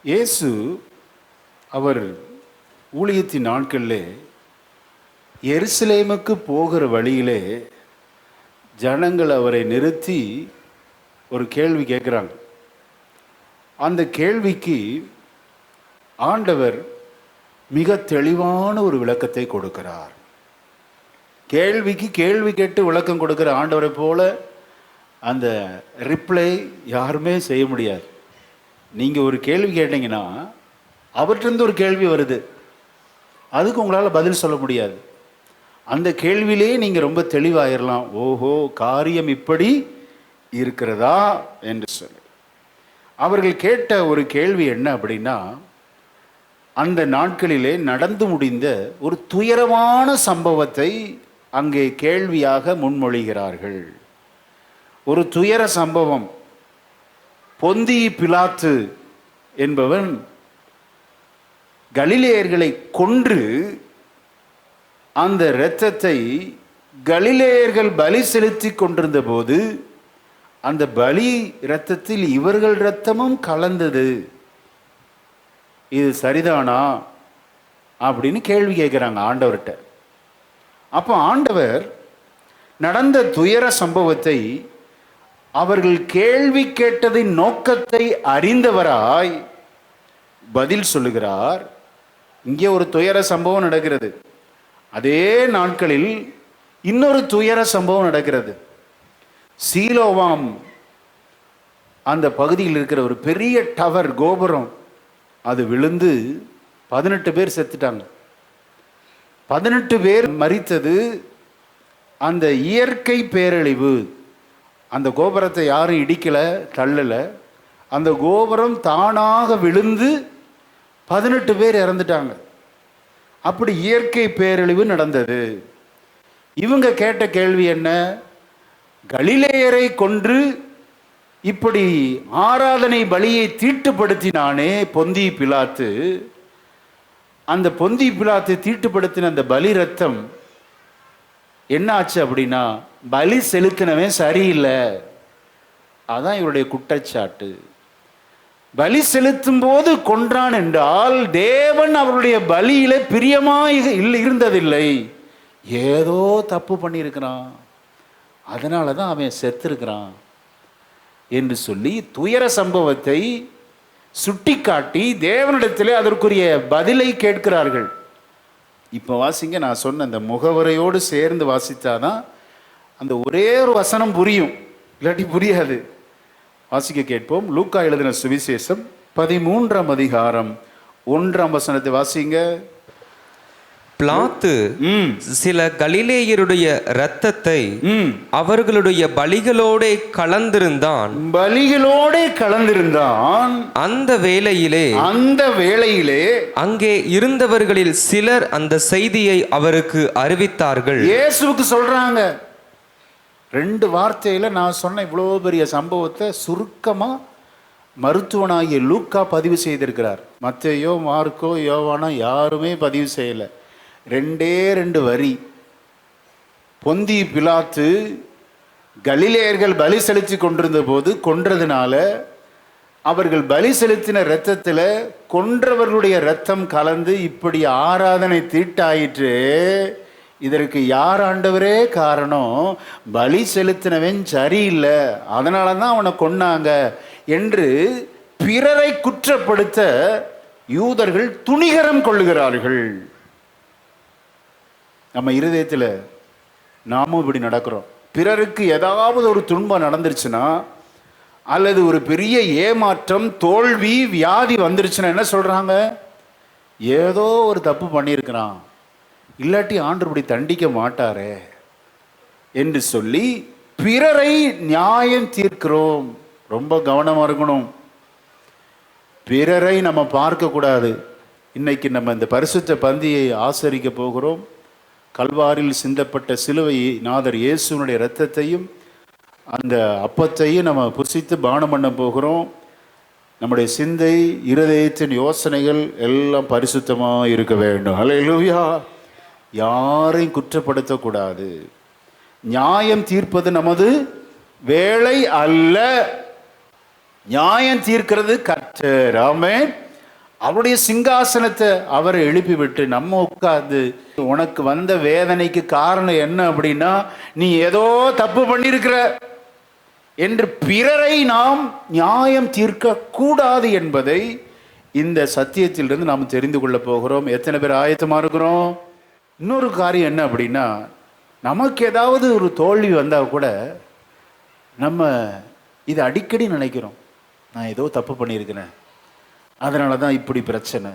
இயேசு அவர் ஊழியத்தின் நாட்களிலே எருசலேமுக்கு போகிற வழியிலே ஜனங்கள் அவரை நிறுத்தி ஒரு கேள்வி கேட்குறாங்க. அந்த கேள்விக்கு ஆண்டவர் மிக தெளிவான ஒரு விளக்கத்தை கொடுக்கிறார். கேள்விக்கு கேள்வி கேட்டு விளக்கம் கொடுக்கிற ஆண்டவரை போல அந்த ரிப்ளை யாருமே செய்ய முடியாது. நீங்கள் ஒரு கேள்வி கேட்டீங்கன்னா அவற்றிருந்து ஒரு கேள்வி வருது, அதுக்கு உங்களால் பதில் சொல்ல முடியாது. அந்த கேள்வியிலே நீங்கள் ரொம்ப தெளிவாயிடலாம். ஓஹோ, காரியம் இப்படி இருக்கிறதா என்று சொல்லி. அவர்கள் கேட்ட ஒரு கேள்வி என்ன அப்படின்னா, அந்த நாட்களிலே நடந்து முடிந்த ஒரு துயரமான சம்பவத்தை அங்கே கேள்வியாக முன்மொழிகிறார்கள். ஒரு துயர சம்பவம். பொந்தியு பிலாத்து என்பவன் கலிலேயர்களை கொன்று அந்த இரத்தத்தை கலிலேயர்கள் பலி செலுத்தி கொண்டிருந்த போது அந்த பலி இரத்தத்தில் இவர்கள் இரத்தமும் கலந்தது. இது சரிதானா அப்படின்னு கேள்வி கேட்குறாங்க ஆண்டவர்கிட்ட. அப்போ ஆண்டவர் நடந்த துயர சம்பவத்தை, அவர்கள் கேள்வி கேட்டதின் நோக்கத்தை அறிந்தவராய் பதில் சொல்லுகிறார். இங்கே ஒரு துயர சம்பவம் நடக்கிறது. அதே நாட்களில் இன்னொரு துயர சம்பவம் நடக்கிறது. சீலோவாம் அந்த பகுதியில் இருக்கிற ஒரு பெரிய டவர், கோபுரம், அது விழுந்து 18 பேர் செத்துட்டாங்க. 18 பேர் மரித்தது அந்த இயற்கை பேரழிவு. அந்த கோபுரத்தை யாரும் இடிக்கலை, தள்ளலை. அந்த கோபுரம் தானாக விழுந்து 18 பேர் இறந்துட்டாங்க. அப்படி இயற்கை பேரழிவு நடந்தது. இவங்க கேட்ட கேள்வி என்ன? கலிலேயரை கொன்று இப்படி ஆராதனை பலியை தீட்டுப்படுத்தினானே பொந்தியு பிலாத்து, அந்த பொந்தியு பிலாத்து தீட்டுப்படுத்தின அந்த பலி ரத்தம் என்ன ஆச்சு அப்படின்னா, பலி செலுத்தினவன் சரியில்லை. அதான் இவருடைய குற்றச்சாட்டு. பலி செலுத்தும் போது கொன்றான் என்றால் தேவன் அவருடைய பலியில பிரியமாக இருந்ததில்லை, ஏதோ தப்பு பண்ணியிருக்கிறான், அதனால தான் அவன் செத்துருக்கிறான் என்று சொல்லி துயர சம்பவத்தை சுட்டிக்காட்டி தேவனிடத்திலே அதற்குரிய பதிலை கேட்கிறார்கள். இப்போ வாசிங்க, நான் சொன்ன அந்த முகவரையோடு சேர்ந்து வாசித்தாதான் அந்த ஒரே ஒரு வசனம் புரியும், இல்லாட்டி புரியாது. வாசிக்க கேட்போம். லூக்கா எழுதின சுவிசேஷம் 13ஆம் அதிகாரம் 1ஆம் வசனத்தை வாசிங்க. பிலாத்து சில கலிலேயருடைய இரத்தத்தை அவர்களுடைய பலிகளோட கலந்திருந்தான். அந்த வேளையிலே அங்கே இருந்தவர்களில் சிலர் அந்த செய்தியை அவருக்கு அறிவித்தார்கள். இயேசுவுக்கு சொல்றாங்க. 2 வார்த்தையில நான் சொன்ன இவ்வளோ பெரிய சம்பவத்தை சுருக்கமா மருத்துவனாகிய லூக்கா பதிவு செய்திருக்கிறார். மத்தேயோ, மார்க்கோ, யோவானோ யாருமே பதிவு செய்யலை. 2 வரி. பொந்தியு பிலாத்து கலிலேயர்கள் பலி செலுத்தி கொண்டிருந்த போது கொன்றதுனால அவர்கள் பலி செலுத்தின இரத்தத்தில் கொன்றவர்களுடைய இரத்தம் கலந்து இப்படி ஆராதனை தீட்டாயிற்று. இதற்கு யார் ஆண்டவரே காரணம்? பலி செலுத்தினவன் சரியில்லை, அதனால தான் அவனை கொன்னாங்க என்று பிறரை குற்றப்படுத்த யூதர்கள் துணிகரம் கொள்ளுகிறார்கள். நம்ம இருதயத்தில் நாமும் இப்படி நடக்கிறோம். பிறருக்கு ஏதாவது ஒரு துன்பம் நடந்துருச்சுன்னா, அல்லது ஒரு பெரிய ஏமாற்றம், தோல்வி, வியாதி வந்துருச்சுன்னா என்ன சொல்கிறாங்க? ஏதோ ஒரு தப்பு பண்ணியிருக்கிறான், இல்லாட்டி ஆண்டவர் இப்படி தண்டிக்க மாட்டாரே என்று சொல்லி பிறரை நியாயம் தீர்க்கிறோம். ரொம்ப கவனமாக இருக்கணும். பிறரை நம்ம பார்க்கக்கூடாது. இன்னைக்கு நம்ம இந்த பரிசுத்த பந்தியை ஆசரிக்க போகிறோம். கல்வாரில் சிந்தப்பட்ட சிலுவை நாதர் இயேசுனுடைய இரத்தத்தையும் அந்த அப்பத்தையும் நம்ம புசித்து பானம் பண்ண போகிறோம். நம்முடைய சிந்தை, இருதயத்தின் யோசனைகள் எல்லாம் பரிசுத்தமாக இருக்க வேண்டும். ஹல்லேலூயா. யாரையும் குற்றப்படுத்தக்கூடாது. நியாயம் தீர்ப்பது நமது வேலை அல்ல, நியாயம் தீர்க்கிறது கர்த்தர். ஆமென். அவருடைய சிங்காசனத்தை அவரை எழுப்பி விட்டு நம்ம உட்கார்ந்து, உனக்கு வந்த வேதனைக்கு காரணம் என்ன அப்படின்னா நீ ஏதோ தப்பு பண்ணியிருக்கிற என்று பிறரை நாம் நியாயம் தீர்க்க கூடாது என்பதை இந்த சத்தியத்திலிருந்து நாம் தெரிந்து கொள்ள போகிறோம். எத்தனை பேர் ஆயத்தமா இருக்கிறோம்? இன்னொரு காரியம் என்ன அப்படின்னா, நமக்கு ஏதாவது ஒரு தோல்வி வந்தால் கூட நம்ம இதை அடிக்கடி நினைக்கிறோம், நான் ஏதோ தப்பு பண்ணியிருக்கிறேன், அதனால தான் இப்படி பிரச்சனை.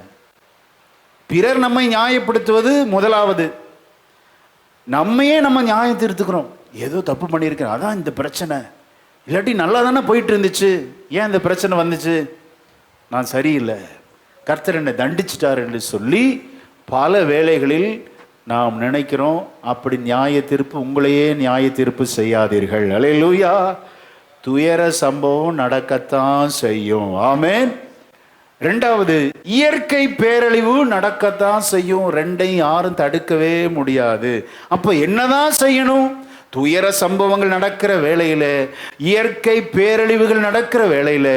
பிறர் நம்மை நியாயப்படுத்துவது முதலாவது, நம்மையே நம்ம நியாயம் தீர்த்துக்கிறோம், ஏதோ தப்பு பண்ணியிருக்கிறேன் அதான் இந்த பிரச்சனை, இல்லாட்டி நல்லா தானே போயிட்டு இருந்துச்சு, ஏன் இந்த பிரச்சனை வந்துச்சு, நான் சரியில்லை, கர்த்தர் என்னை தண்டிச்சிட்டார் என்று சொல்லி பல வேளைகளில் நாம் நினைக்கிறோம். அப்படி நியாய தீர்ப்பு, உங்களையே நியாய தீர்ப்பு செய்யாதீர்கள். அல்லேலூயா. துயர சம்பவம் நடக்கத்தான் செய்யும். ஆமென். ரெண்டாவது, இயற்கை பேரழிவு நடக்கத்தான் செய்யும். ரெண்டையும் யாரும் தடுக்கவே முடியாது. அப்ப என்னதான் செய்யணும்? துயர சம்பவங்கள் நடக்கிற வேளையில, இயற்கை பேரழிவுகள் நடக்கிற வேளையில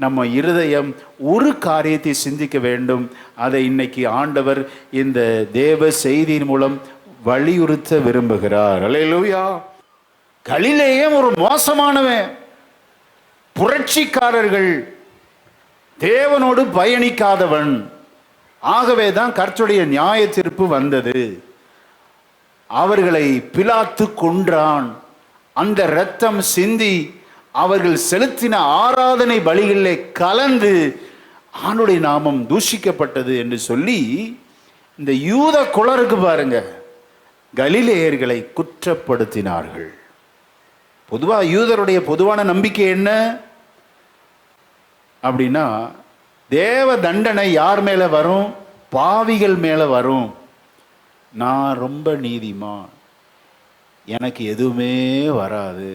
நம்ம இருதயம் ஒரு காரியத்தை சிந்திக்க வேண்டும். அதை இன்னைக்கு ஆண்டவர் இந்த தேவ செய்தியின் மூலம் வலியுறுத்த விரும்புகிறார். அல்லேலூயா. கலிலேயன் ஒரு மோசமானவன், புரட்சிக்காரர்கள், தேவனோடு பயணிக்காதவன். ஆகவே தான் கர்த்தருடைய நியாய தீர்ப்பு வந்தது. அவர்களை பிலாத்து கொன்றான். அந்த இரத்தம் சிந்தி அவர்கள் செலுத்தின ஆராதனை பலிகளிலே கலந்து ஆண்டுடைய நாமம் தூஷிக்கப்பட்டது என்று சொல்லி இந்த யூத குலருக்கு பாருங்க, கலிலேயர்களை குற்றப்படுத்தினார்கள். பொதுவாக யூதருடைய பொதுவான நம்பிக்கை என்ன அப்படின்னா, தேவ தண்டனை யார் மேலே வரும்? பாவிகள் மேலே வரும். நான் ரொம்ப நீதிமான், எனக்கு எதுவுமே வராது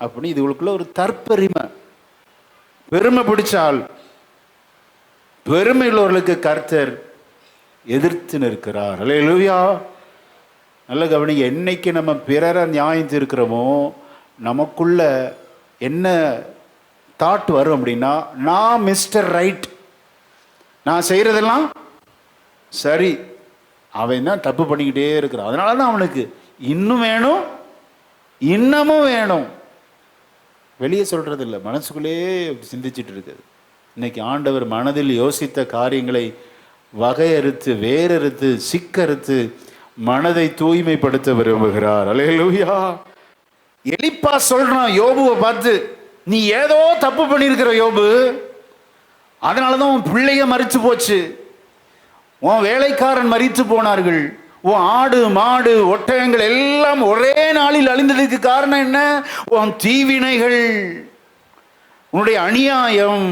அப்படின்னு இதுகளுக்குள்ள ஒரு தற்பெருமை, பெருமை பிடிச்சால், பெருமை உள்ளவர்களுக்கு கர்த்தர் எதிர்த்து நிற்கிறார். அல்லேலூயா. நல்ல கவனிங்க. என்னைக்கு நம்ம பிறரை நியாயம் தீர்க்கிறோமோ நமக்குள்ள என்ன தாட் வரும் அப்படின்னா, நான் மிஸ்டர் ரைட், நான் செய்கிறதெல்லாம் சரி, அவன் தான் தப்பு பண்ணிக்கிட்டே இருக்கிறான், அதனால தான் அவனுக்கு இன்னும் வேணும், இன்னமும் வேணும். வெளியே சொல்றது இல்லை, மனசுக்குள்ளே சிந்திச்சுட்டு இருக்குது. இன்னைக்கு ஆண்டவர் மனதில் யோசித்த காரியங்களை வகையறுத்து, வேறறுத்து, சிக்கறுத்து மனதை தூய்மைப்படுத்த விரும்புகிறார். அல்லேலூயா. எலிப்பா சொல்றான் யோபுவை பார்த்து, நீ ஏதோ தப்பு பண்ணியிருக்கிற யோபு, அதனாலதான் உன் பிள்ளைய மரிச்சு போச்சு, உன் வேலைக்காரன் மரித்து போனார்கள், உன் ஆடு மாடு ஒட்டகங்கள் எல்லாம் ஒரே நாளில் அழிந்ததுக்கு காரணம் என்ன? உன் தீவினைகள், உன்னுடைய அநியாயம்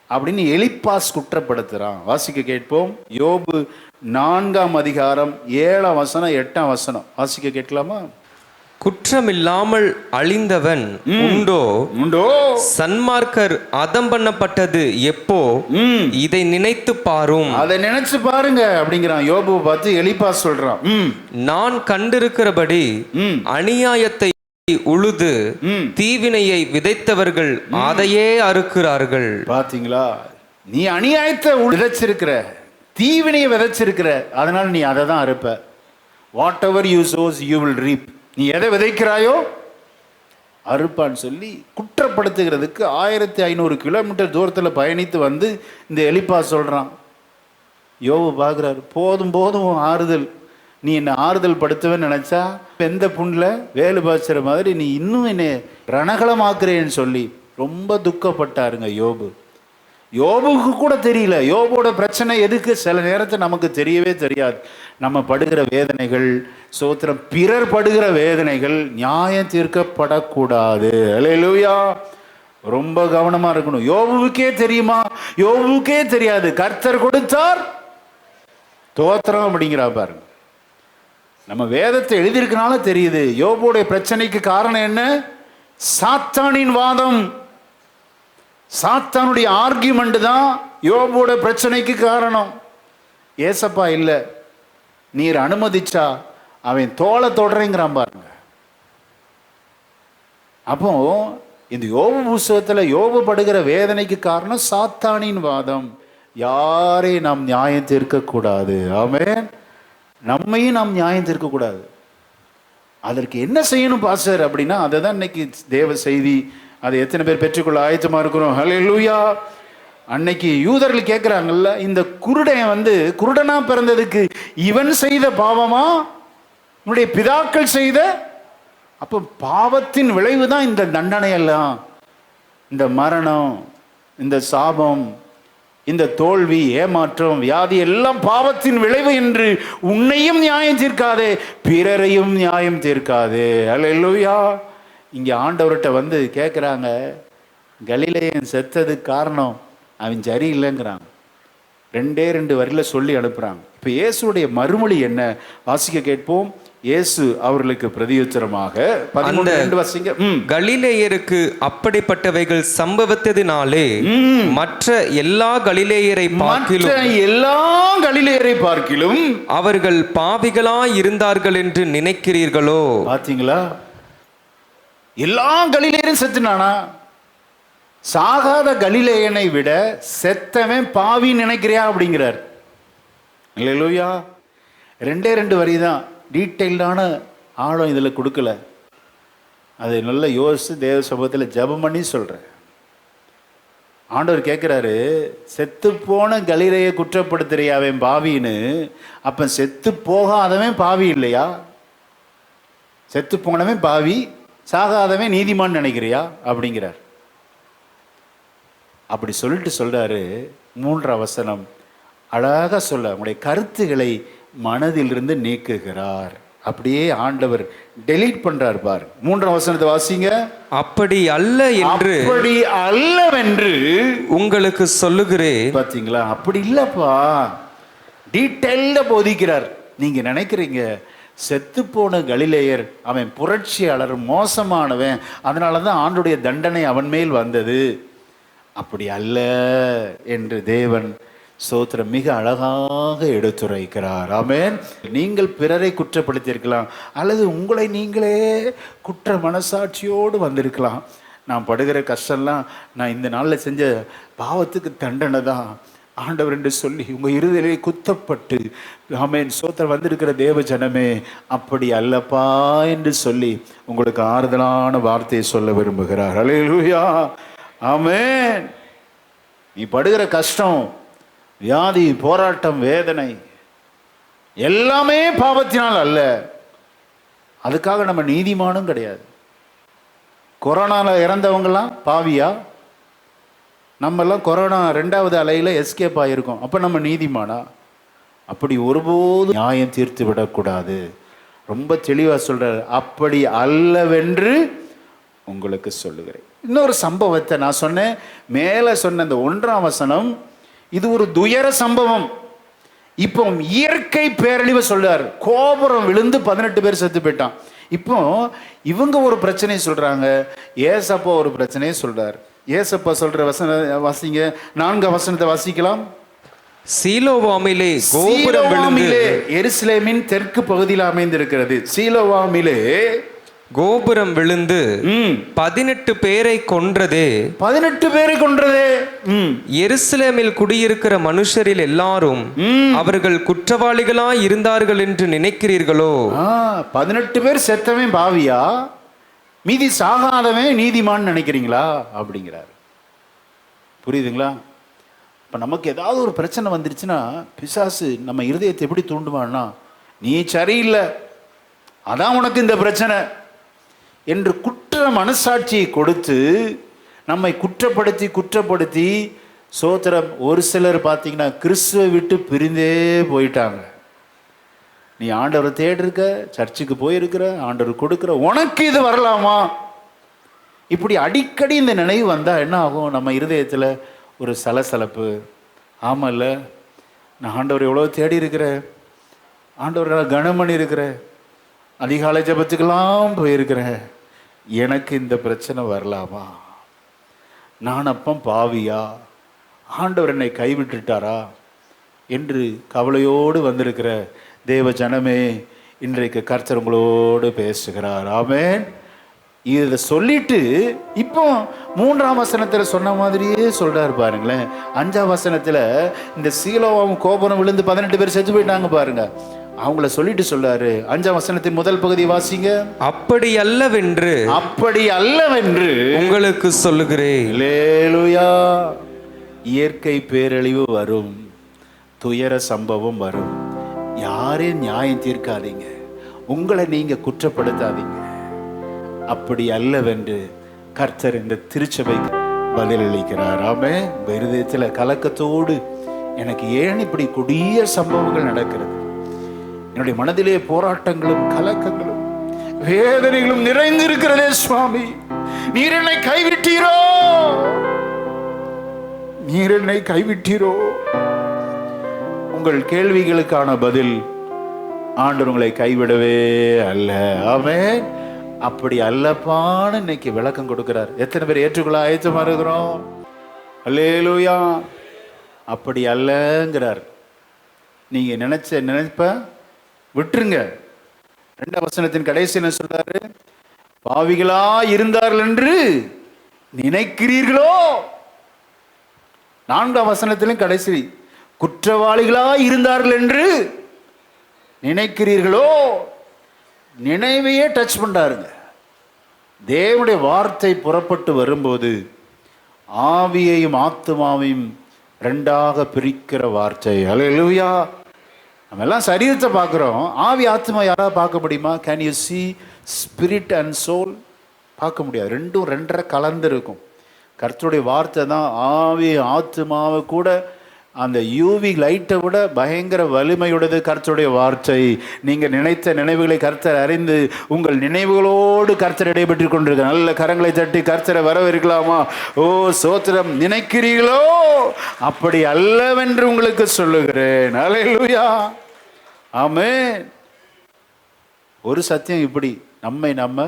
அப்படின்னு எலிப்பாஸ் குற்றப்படுத்துறான். வாசிக்க கேட்போம். யோபு 4ஆம் அதிகாரம் 7ஆம் வசனம் 8ஆம் வசனம் வாசிக்க கேட்கலாமா? குற்றமில்லாமல் அழிந்தவன் உண்டோ? உண்டோ? சன்மார்க்கர் அதம் பண்ணப்பட்டது எப்போ? இதை நினைத்து பாரும். அதை நினைச்சு பாருங்க அப்படிங்கிறான். யோபுவை பார்த்து எலிப்பாஸ் சொல்றான், நான் கண்டிருக்கிறபடி அநியாயத்தை உழுது தீவினையை விதைத்தவர்கள் அதையே அறுக்கிறார்கள். பாத்தீங்களா? நீ அநியாயத்தை விதைச்சிருக்கிற, தீவினையை விதைச்சிருக்கிற, அதனால நீ அதை தான் அறுப்ப. Whatever you sow you will reap. நீ எதை விதைக்கிறாயோ அறுப்பான்னு சொல்லி குற்றப்படுத்துகிறதுக்கு 1500 கிலோமீட்டர் தூரத்தில் பயணித்து வந்து இந்த எலிப்பா சொல்றான். யோபு பார்க்குறாரு, போதும் போதும் ஆறுதல், நீ என்னை ஆறுதல் படுத்துவேன்னு நினைச்சா எந்த புண்ணில் வேலு பாய்ச்சுற மாதிரி நீ இன்னும் என்னை ரணகலமாக்குறேன்னு சொல்லி ரொம்ப துக்கப்பட்டாருங்க யோபு. யோபுக்கு கூட தெரியல யோபோட பிரச்சனை எதுக்கு. சில நேரத்தில் நமக்கு தெரியவே தெரியாது. நம்ம படுகிற வேதனைகள், சோத்திரம், பிறர் படுகிற வேதனைகள் நியாயம் தீர்க்கப்படக்கூடாது. அல்லேலூயா. ரொம்ப கவனமா இருக்கணும். யோபுவுக்கே தெரியுமா? யோபுவுக்கே தெரியாது. கர்த்தர் கொடுத்தார், தோத்திரம் அப்படிங்கிறா பாருங்க. நம்ம வேதத்தை எழுதியிருக்கனால தெரியுது. யோபுடைய பிரச்சனைக்கு காரணம் என்ன? சாத்தானின் வாதம், சாத்தானுடைய ஆர்கியூமெண்ட் தான் யோபோட பிரச்சனைக்கு காரணம். ஏசப்பா இல்லை, நீர் அனுமதிச்சா அவன் தோலை தொடரைங்கிறான் பாருங்க. அப்போ இந்த யோபு புஸ்தகத்தில் யோபு படுகிற வேதனைக்கு காரணம் சாத்தானின் வாதம். யாரையும் நாம் நியாயம் தீர்க்கக்கூடாது. ஆமென். நம்மையும் நாம் நியாயம் தீர்க்கக்கூடாது. அதற்கு என்ன செய்யணும் பாஸ்டர் அப்படின்னா, அதை தான் இன்னைக்கு தேவ செய்தி. அதை எத்தனை பேர் பெற்றுக்கொள்ள ஆயத்தமா இருக்கிறோம்? ஹல்லேலூயா. அன்னைக்கு யூதர்கள் கேட்குறாங்கல்ல, இந்த குருடன் குருடனா பிறந்ததுக்கு இவன் செய்த பாவமா உன்னுடைய பிதாக்கள் செய்த? அப்போ பாவத்தின் விளைவு தான் இந்த தண்டனை எல்லாம், இந்த மரணம், இந்த சாபம், இந்த தோல்வி, ஏமாற்றம், வியாதி எல்லாம் பாவத்தின் விளைவு என்று உன்னையும் நியாயம் தீர்க்காதே, பிறரையும் நியாயம் தீர்க்காதே. அல்லேலூயா. இங்கே ஆண்டவர்கிட்ட கேட்குறாங்க, கலிலேயன் செத்ததுக்கு காரணம் அவன் சரியில்லைங்கிறாங்க. 2 வரியில் சொல்லி அனுப்புகிறாங்க. இப்போ இயேசுடைய மறுமொழி என்ன? வாசிக்க கேட்போம். இயேசு அவர்களுக்கு பிரதியுத்தரமாக 13 வாசிங்க. கலிலேயருக்கு அப்படிப்பட்டவைகள் சம்பவித்ததினாலே மற்ற எல்லா கலிலேயரை பார்க்கிலும் அவர்கள் பாவிகளாய் இருந்தார்கள் என்று நினைக்கிறீர்களோ? பாத்தீங்களா? எல்லா கலிலேயரும் செத்துனானா? சாகாத கலிலேயனை விட செத்தவன் பாவி நினைக்கிறியா அப்படிங்கிறார். அல்லேலூயா. 2 வரி தான், டீட்டெயில்டான ஆழம் இதில் கொடுக்கல. அதை நல்லா யோசித்து தேவ சமூகத்தில் ஜெபம் பண்ணி சொல்கிறேன். ஆண்டவர் கேட்குறாரு, செத்து போன கலிலேயை குற்றப்படுத்துறியாவன் பாவின்னு. அப்போ செத்து போகாதவன் பாவி இல்லையா? செத்து போனவன் பாவி, சாகாதவன் நீதிமான் நினைக்கிறியா அப்படிங்கிறார். அப்படி சொல்லிட்டு சொல்றாரு. 3 வசனம் அழகாக சொல்ல, உங்களுடைய கருத்துக்களை மனதிலிருந்து நீக்குகிறார். அப்படியே ஆண்டவர் டெலீட் பண்றார் பார். 3 வசனத்தை வாசிங்க. அப்படி அல்லவென்று உங்களுக்கு சொல்லுகிறேன். பாத்தீங்களா? அப்படி இல்லப்பா, டீட்டெயில்டா போதிக்கிறார். நீங்க நினைக்கிறீங்க செத்து போன கலிலேயர் அவன் புரட்சியாளர், மோசமானவன், அதனாலதான் ஆண்டுடைய தண்டனை அவன் மேல் வந்தது. அப்படி அல்ல என்று தேவன் ஸ்தோத்திரம் மிக அழகாக எடுத்துரைக்கிறார். ஆமென். நீங்கள் பிறரை குற்றப்படுத்தியிருக்கலாம், அல்லது உங்களை நீங்களே குற்ற மனசாட்சியோடு வந்திருக்கலாம். நான் படுகிற கஷ்டம்லாம் நான் இந்த நாளில் செஞ்ச பாவத்துக்கு தண்டனை தான் ஆண்டவர் என்று சொல்லி உங்கள் இருதயிலே குத்தப்பட்டு ஆமென் ஸ்தோத்திரம் வந்திருக்கிற தேவ ஜனமே, அப்படி அல்லப்பா என்று சொல்லி உங்களுக்கு ஆறுதலான வார்த்தையை சொல்ல விரும்புகிறார். அல்லேலூயா. ஆமென். நீ படுகிற கஷ்டம், வியாதி, போராட்டம், வேதனை எல்லாமே பாவத்தினால் அல்ல. அதுக்காக நம்ம நீதிமானும் கிடையாது. கொரோனால இறந்தவங்கலாம் பாவியா? நம்மெல்லாம் கொரோனா 2வது அலையில் எஸ்கேப் ஆகியிருக்கோம். அப்போ நம்ம நீதிமானா? அப்படி ஒருபோதும் நியாயம் தீர்த்து விடக்கூடாது. ரொம்ப தெளிவாக சொல்கிறார். அப்படி அல்லவென்று உங்களுக்கு சொல்லுகிறேன். இன்னொரு சம்பவத்தை நான் சொன்னேன், மேலே சொன்ன இந்த 1ஆம் வசனம், இது ஒரு துயர சம்பவம். இப்போ இயற்கை பேரழிவை சொல்றார். கோபுரம் விழுந்து 18 பேர் செத்து போயிட்டான். இப்போ இவங்க ஒரு பிரச்சனையை சொல்றாங்க, ஏசப்பா ஒரு பிரச்சனையை சொல்றார். ஏசப்பா சொல்ற வசன வாசிங்க. 4ஆம் வசனத்தை வாசிக்கலாம். சீலோவாமிலே கோபுரம் விழுந்து, எருசலேமின் தெற்கு பகுதியில் அமைந்திருக்கிறது. சீலோவாமிலே கோபுரம் விழுந்து 18 பேரை கொன்றதே. 18 பேரை கொன்றதே. எருசலேமில் குடியிருக்கிற மனுஷரில் எல்லாரும் அவர்கள் குற்றவாளிகளாய் இருந்தார்கள் என்று நினைக்கிறீர்களோ? 18 பேர் செத்தவன் பாவியா, மீதி சாகாதவன் நீதிமான் நினைக்கிறீங்களா அப்படிங்கிறார். புரியுதுங்களா? இப்போ நமக்கு ஏதாவது ஒரு பிரச்சனை வந்துருச்சுன்னா பிசாசு நம்ம இருதயத்தை எப்படி தூண்டுவான்னா, நீ சரியில்லை, அதான் உனக்கு இந்த பிரச்சனை என்று குற்ற மனசாட்சியை கொடுத்து நம்மை குற்றப்படுத்தி சோத்திரம். ஒரு சிலர் பார்த்தீங்கன்னா கிறிஸ்துவை விட்டு பிரிந்தே போயிட்டாங்க. நீ ஆண்டவரை தேடிருக்க, சர்ச்சுக்கு போயிருக்கிற, ஆண்டவர் கொடுக்குற, உனக்கு இது வரலாமா? இப்படி அடிக்கடி இந்த நினைவு வந்தால் என்ன ஆகும்? நம்ம இருதயத்தில் ஒரு சலசலப்பு. ஆமாம்ல, நான் ஆண்டவர் எவ்வளோ தேடி இருக்கிறேன், ஆண்டவரை கனம் பண்ணி இருக்கிறேன், அதிகாலை ஜபத்துக்கெல்லாம் போயிருக்கிறேன், எனக்கு இந்த பிரச்சனை வரலாமா? நான் அப்போ பாவியா? ஆண்டவர் என்னை கைவிட்டுட்டாரா என்று கவலையோடு வந்திருக்கிற தேவ ஜனமே, இன்றைக்கு கர்த்தர் உங்களோடு பேசுகிறார். ஆமென். இதை சொல்லிட்டு இப்போ 3ஆம் வசனத்துல சொன்ன மாதிரியே சொல்றாரு பாருங்களேன். 5ஆம் வசனத்துல இந்த சீலோவும் கோபுரம் விழுந்து 18 பேர் செத்து போயிட்டாங்க பாருங்க. அவங்கள சொல்லிட்டு சொல்றாரு. 5ஆம் வசனத்தின் முதல் பகுதி வாசிங்க. அப்படி அல்லவென்று உங்களுக்கு சொல்லுகிறேன். அல்லேலூயா. இயற்கை பேரழிவு வரும், துயர சம்பவம் வரும். யாரையும் நியாயம் தீர்க்காதீங்க, உங்களை நீங்க குற்றப்படுத்தாதீங்க. அப்படி அல்லவென்று கர்த்தர் இந்த திருச்சபைக்கு பதிலளிக்கிறார். ஆமே. இருதயத்துல கலக்கத்தோடு எனக்கு ஏன் இப்படி கொடிய சம்பவங்கள் நடக்கிறது, என்னுடைய மனதிலே போராட்டங்களும் கலக்கங்களும் வேதனைகளும் நிறைந்திருக்கிறதே சுவாமி, நீர் என்னை கைவிட்டீரோ, நீர் என்னை கைவிட்டீரோ. உங்கள் கேள்விகளுக்கான பதில், ஆண்டவர் உங்களை கைவிடவே அல்ல. ஆமென். அப்படி அல்லப்பான்னு இன்னைக்கு விளக்கம் கொடுக்கிறார். எத்தனை பேர் ஏற்றுக்கொள்ள ஆயத்தமா இருக்கிறோம்? அல்லேலூயா. அப்படி அல்லங்கிறார். நீங்க நினைப்ப விட்டுருங்க. 2ஆம் வசனத்தின் கடைசி என்ன சொல்றாரு? பாவிகளா இருந்தார்கள் என்று நினைக்கிறீர்களோ. 4ஆம் வசனத்திலும் கடைசி குற்றவாளிகளா இருந்தார்கள் என்று நினைக்கிறீர்களோ. நினைவையே டச் பண்றாருங்க. தேவனுடைய வார்த்தை புறப்பட்டு வரும்போது ஆவியையும் ஆத்துமாவையும் 2ஆக பிரிக்கிற வார்த்தை. அல்லேலூயா. நம்ம எல்லாம் சரீரத்தை பார்க்குறோம், ஆவி ஆத்மா யாராவது பார்க்க முடியுமா? Can you see spirit and soul? பார்க்க முடியாது. ரெண்டும் 2.5 கலந்து இருக்கும். கர்த்தருடைய வார்த்தை தான் ஆவி ஆத்மாவை கூட அந்த யூவி லைட்டை விட பயங்கர வலிமையுடையது கர்த்தருடைய வார்த்தை. நீங்க நினைத்த நினைவுகளை கர்த்தர் அறிந்து உங்கள் நினைவுகளோடு கர்த்தர் இடைபெற்று கொண்டிருக்க நல்ல கரங்களை தட்டி கர்த்தரை வரவேற்கலாமா? ஓ சோத்திரம். நினைக்கிறீர்களோ? அப்படி அல்லவென்று உங்களுக்கு சொல்லுகிறேன். அல்லேலூயா. ஆமென். ஒரு சத்தியம் இப்படி நம்ம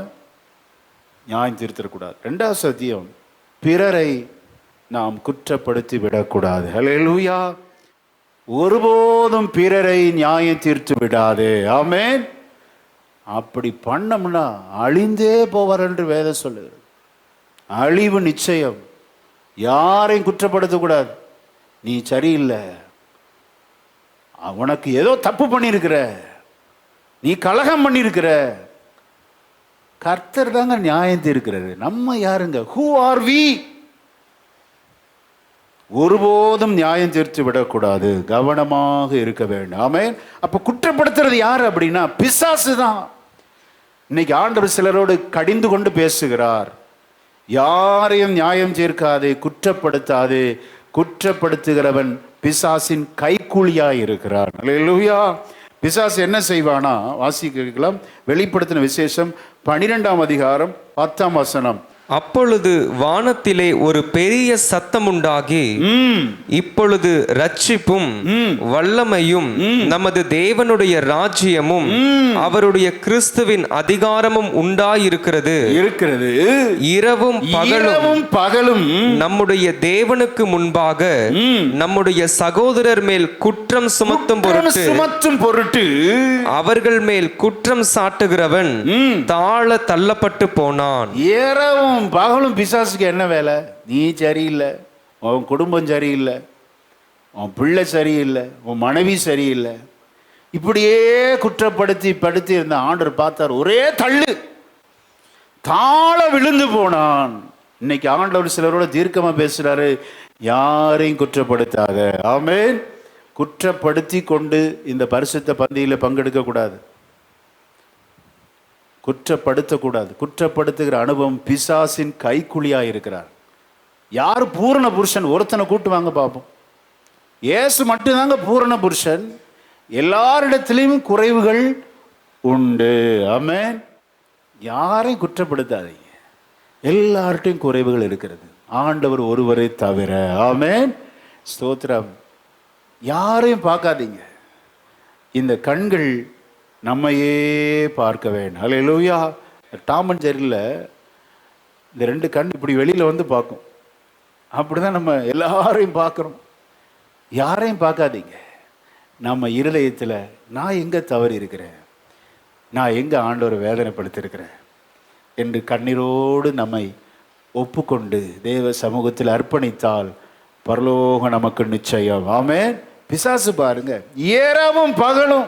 நியாயம் தீர்த்திடக்கூடாது. 2ஆவது சத்தியம், பிறரை நாம் குற்றப்படுத்தி விடக்கூடாது. அல்லேலூயா. ஒருபோதும் பிறரை நியாயம் தீர்த்து விடாதே. ஆமென். அப்படி பண்ணோம்னா அழிந்தே போவார் என்று வேதம் சொல்லுகிறது. அழிவு நிச்சயம். யாரையும் குற்றப்படுத்தக்கூடாது. நீ சரியில்லை, உனக்கு ஏதோ தப்பு பண்ணியிருக்கிற, நீ கலகம் பண்ணியிருக்கிற, கர்த்தர் தாங்க நியாயம் தீர்க்கிறது. நம்ம யாருங்க? Who are we? ஒருபோதும் நியாயம் தீர்த்து விடக்கூடாது. கவனமாக இருக்க வேண்டும். ஆமென். அப்ப குற்றப்படுத்துறது யார் அப்படின்னா பிசாசு தான். இன்னைக்கு ஆண்டவர் சிலரோடு கடிந்து கொண்டு பேசுகிறார். யாரையும் நியாயம் தீர்க்காதே, குற்றப்படுத்தாதே. குற்றப்படுத்துகிறவன் பிசாசின் கைக்கூலியாய் இருக்கிறான். அல்லேலூயா. பிசாசு என்ன செய்வானா? வாசிக்கலாம். வெளிப்படுத்தின விசேஷம் 12ஆம் அதிகாரம் 10ஆம் வசனம். அப்பொழுது வானத்திலே ஒரு பெரிய சத்தம் உண்டாகி, இப்பொழுது ரட்சிப்பும் வல்லமையும் நமது தேவனுடைய ராஜ்யமும் அவருடைய கிறிஸ்துவின் அதிகாரமும் உண்டாயிருக்கிறது. இரவும் பகலும் நம்முடைய தேவனுக்கு முன்பாக நம்முடைய சகோதரர் மேல் குற்றம் சுமத்தும் பொருட்டு அவர்கள் மேல் குற்றம் சாட்டுகிறவன் தாழ தள்ளப்பட்டு போனான். இரவும் பகலும் பிசாசுக்கு என்ன வேலை? நீ சரியில்லை, உன் குடும்பம் சரியில்லை, உன் பிள்ளை சரியில்லை, உன் மனைவி சரியில்லை, இப்படியே குற்றப்படுத்தி இருந்த ஆண்டவர் பார்த்தார். ஒரே தள்ளு, தாழ விழுந்து போனான். இன்னைக்கு ஆண்டவர் சிலரோட தீர்க்கமா பேசுறாரு. யாரையும் குற்றப்படுத்தாத. ஆமென். குற்றப்படுத்தி கொண்டு இந்த பரிசுத்த பந்தியில பங்கெடுக்க கூடாது. குற்றப்படுத்தக்கூடாது. குற்றப்படுத்துகிற அனுபவம் பிசாசின் கைக்குழியா இருக்கிறார். யார் பூரண புருஷன்? ஒருத்தனை கூட்டு வாங்க பார்ப்போம். இயேசு மட்டும்தாங்க பூரண புருஷன். எல்லாரிடத்திலையும் குறைவுகள் உண்டு. ஆமென். யாரையும் குற்றப்படுத்தாதீங்க. எல்லார்ட்டையும் குறைவுகள் இருக்கிறது. ஆண்டவர் ஒருவரை தவிர. ஆமென். ஸ்தோத்திரம். யாரையும் பார்க்காதீங்க. இந்த கண்கள் நம்மையே பார்க்க வேண்டும். அல்லேலூயா. டாம் அண்ட் ஜெர்ரியில் இந்த 2 கண் இப்படி வெளியில் வந்து பார்க்கும். அப்படிதான் நம்ம எல்லாரையும் பார்க்குறோம். யாரையும் பார்க்காதீங்க. நம்ம இருதயத்தில் நான் எங்கே தவறி இருக்கிறேன், நான் எங்கே ஆண்டவரை வேதனைப்படுத்தியிருக்கிறேன், என்று கண்ணீரோடு நம்மை ஒப்புக்கொண்டு தேவ சமூகத்தில் அர்ப்பணித்தால் பரலோகம் நமக்கு நிச்சயம். ஆமென். பிசாசு பாருங்க, இரவும் பகலும்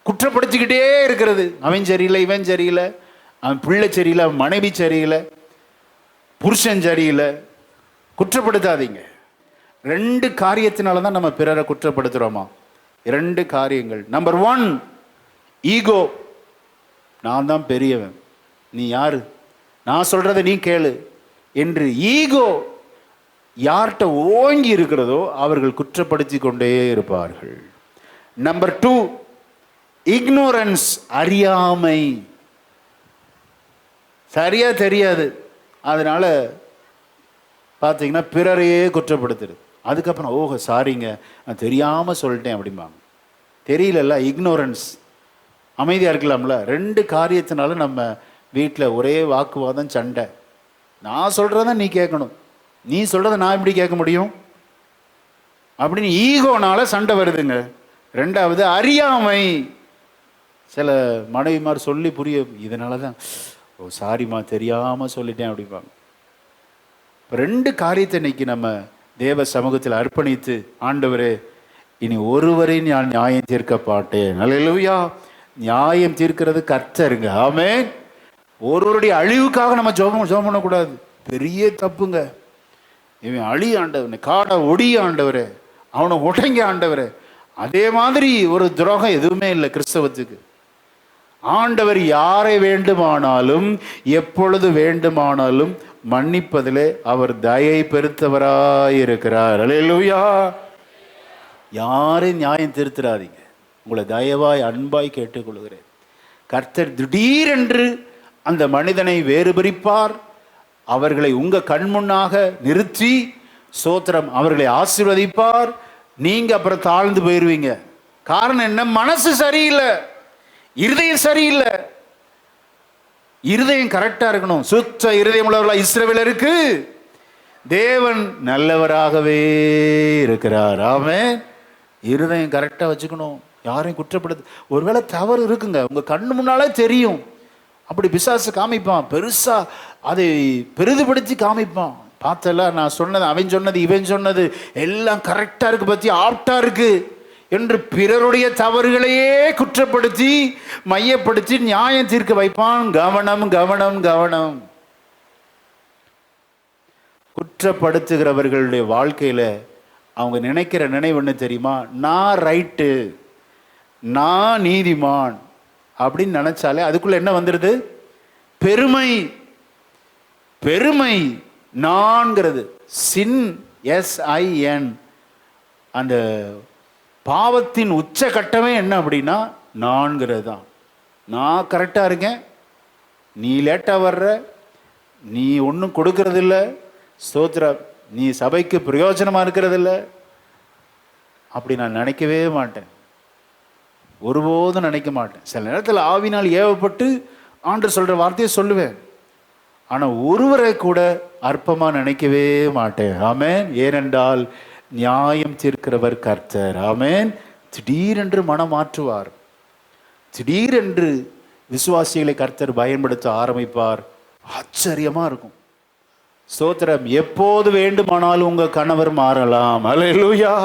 குற்றப்படுத்திக்கிட்டே இருக்கிறது. அவன் சரியில்லை, இவன் சரியில்லை, அவன் பிள்ளை சரியில்லை, அவன் மனைவி சரியில்லை, புருஷன் சரியில்லை. குற்றப்படுத்தாதீங்க. 2 காரியத்தினால தான் நம்ம பிறரை குற்றப்படுத்துகிறோமா? 2 காரியங்கள். Number 1, ego. நான் தான் பெரியவன், நீ யாரு, நான் சொல்றதை நீ கேளு என்று ஈகோ யார்கிட்ட ஓங்கி இருக்கிறதோ அவர்கள் குற்றப்படுத்தி கொண்டே இருப்பார்கள். நம்பர் 2, இக்னோரன்ஸ், அறியாமை. சரியா தெரியாது, அதனால பார்த்தீங்கன்னா பிறரையே குற்றப்படுத்துறது. அதுக்கப்புறம் ஓஹோ சாரிங்க, நான் தெரியாமல் சொல்லிட்டேன் அப்படிம்பாங்க. தெரியலல்ல, இக்னோரன்ஸ். அமைதியாக இருக்கலாம்ல. 2 காரியத்தினால நம்ம வீட்டில் ஒரே வாக்குவாதம், சண்டை. நான் சொல்கிறத நீ கேட்கணும், நீ சொல்கிறத நான் எப்படி கேட்க முடியும் அப்படின்னு ஈகோனால சண்டை வருதுங்க. 2வது அறியாமை. சில மனைவிமார் சொல்லி புரிய, இதனால தான் ஓ சாரிம்மா தெரியாமல் சொல்லிட்டேன் அப்படிப்பாங்க. இப்போ 2 காரியத்தை இன்னைக்கு நம்ம தேவ சமூகத்தில் அர்ப்பணித்து, ஆண்டவரே இனி ஒருவரையும் நான் நியாயம் தீர்க்க மாட்டேன். அல்லேலூயா. நியாயம் தீர்க்கிறது கர்த்தருங்க. ஆமென். ஒருவருடைய அழிவுக்காக நம்ம ஜெபம் பண்ணக்கூடாது. பெரிய தப்புங்க. இவன் அழி ஆண்டவனே, காடை ஒடிய ஆண்டவரே, அவனை உடைங்க ஆண்டவரே. அதே மாதிரி ஒரு துரோகம் எதுவுமே இல்லை கிறிஸ்தவத்துக்கு. ஆண்டவர் யாரை வேண்டுமானாலும் எப்பொழுது வேண்டுமானாலும் மன்னிப்பதிலே அவர் தயை பெருத்தவராயிருக்கிறார். அல்லேலூயா. யாரையும் நியாயம் திருத்துறாதீங்க. உங்களை தயவாய் அன்பாய் கேட்டுக்கொள்கிறேன். கர்த்தர் திடீரென்று அந்த மனிதனை வேறு பிரிப்பார். அவர்களை உங்க கண்முன்னாக நிறுத்தி சோத்திரம் அவர்களை ஆசீர்வதிப்பார். நீங்க அப்புறம் தாழ்ந்து போயிருவீங்க. காரணம் என்ன? மனசு சரியில்லை, இருதயம் சரியில்லை. இருதயம் கரெக்டா இருக்கணும். சுத்த இருதயம் உள்ளவர்களா இஸ்ரவேலருக்கு தேவன் நல்லவராகவே இருக்கிறார். ஆமென். இருதயம் கரெக்டா வச்சுக்கணும். யாரையும் குற்றப்படுத்த, ஒருவேளை தவறு இருக்குங்க, உங்க கண்ணு முன்னாலே தெரியும். அப்படி பிசாசு காமிப்பான், பெருசா அதை பெரிதுபடுத்தி காமிப்பான். பார்த்தல, நான் சொன்னது, அவன் சொன்னது, இவன் சொன்னது எல்லாம் கரெக்டா இருக்கு, பத்தி ஆப்டா இருக்கு என்று பிறருடைய தவறுகளையே குற்றப்படுத்தி மையப்படுத்தி நியாயம் தீர்க்க வைப்பான். கவனம் கவனம் கவனம். குற்றப்படுத்துகிறவர்களுடைய வாழ்க்கையில அவங்க நினைக்கிற நினைவு என்ன தெரியுமா? நான் ரைட்டு, நான் நீதிமான் அப்படின்னு நினைச்சாலே அதுக்குள்ள என்ன வந்துடுது? பெருமை. பெருமை நான்கிறது சின், SIN. அந்த பாவத்தின் உச்சகட்டமே என்ன அப்படின்னா நான்கிறது தான். நான் கரெக்டாக இருக்கேன், நீ லேட்டாக வர்ற, நீ ஒன்றும் கொடுக்கறதில்ல, ஸ்தோத்திரம், நீ சபைக்கு பிரயோஜனமாக இருக்கிறதில்ல. அப்படி நான் நினைக்கவே மாட்டேன், ஒருபோதும் நினைக்க மாட்டேன். சில நேரத்தில் ஆவினால் ஏவப்பட்டு ஆண்டவர் சொல்கிற வார்த்தையை சொல்லுவேன். ஆனால் ஒருவரை கூட அற்பமாக நினைக்கவே மாட்டேன். ஆமென். ஏனென்றால் நியாயம் தீர்க்கிறவர் கர்த்தர். ஆமென். திடீரென்று மனம் மாற்றுவார். திடீரென்று விசுவாசிகளை கர்த்தர் பயன்படுத்த ஆரம்பிப்பார். ஆச்சரியமா இருக்கும். ஸ்தோத்திரம். எப்போது வேண்டுமானாலும் உங்க கணவர் மாறலாம். அல்லேலூயா.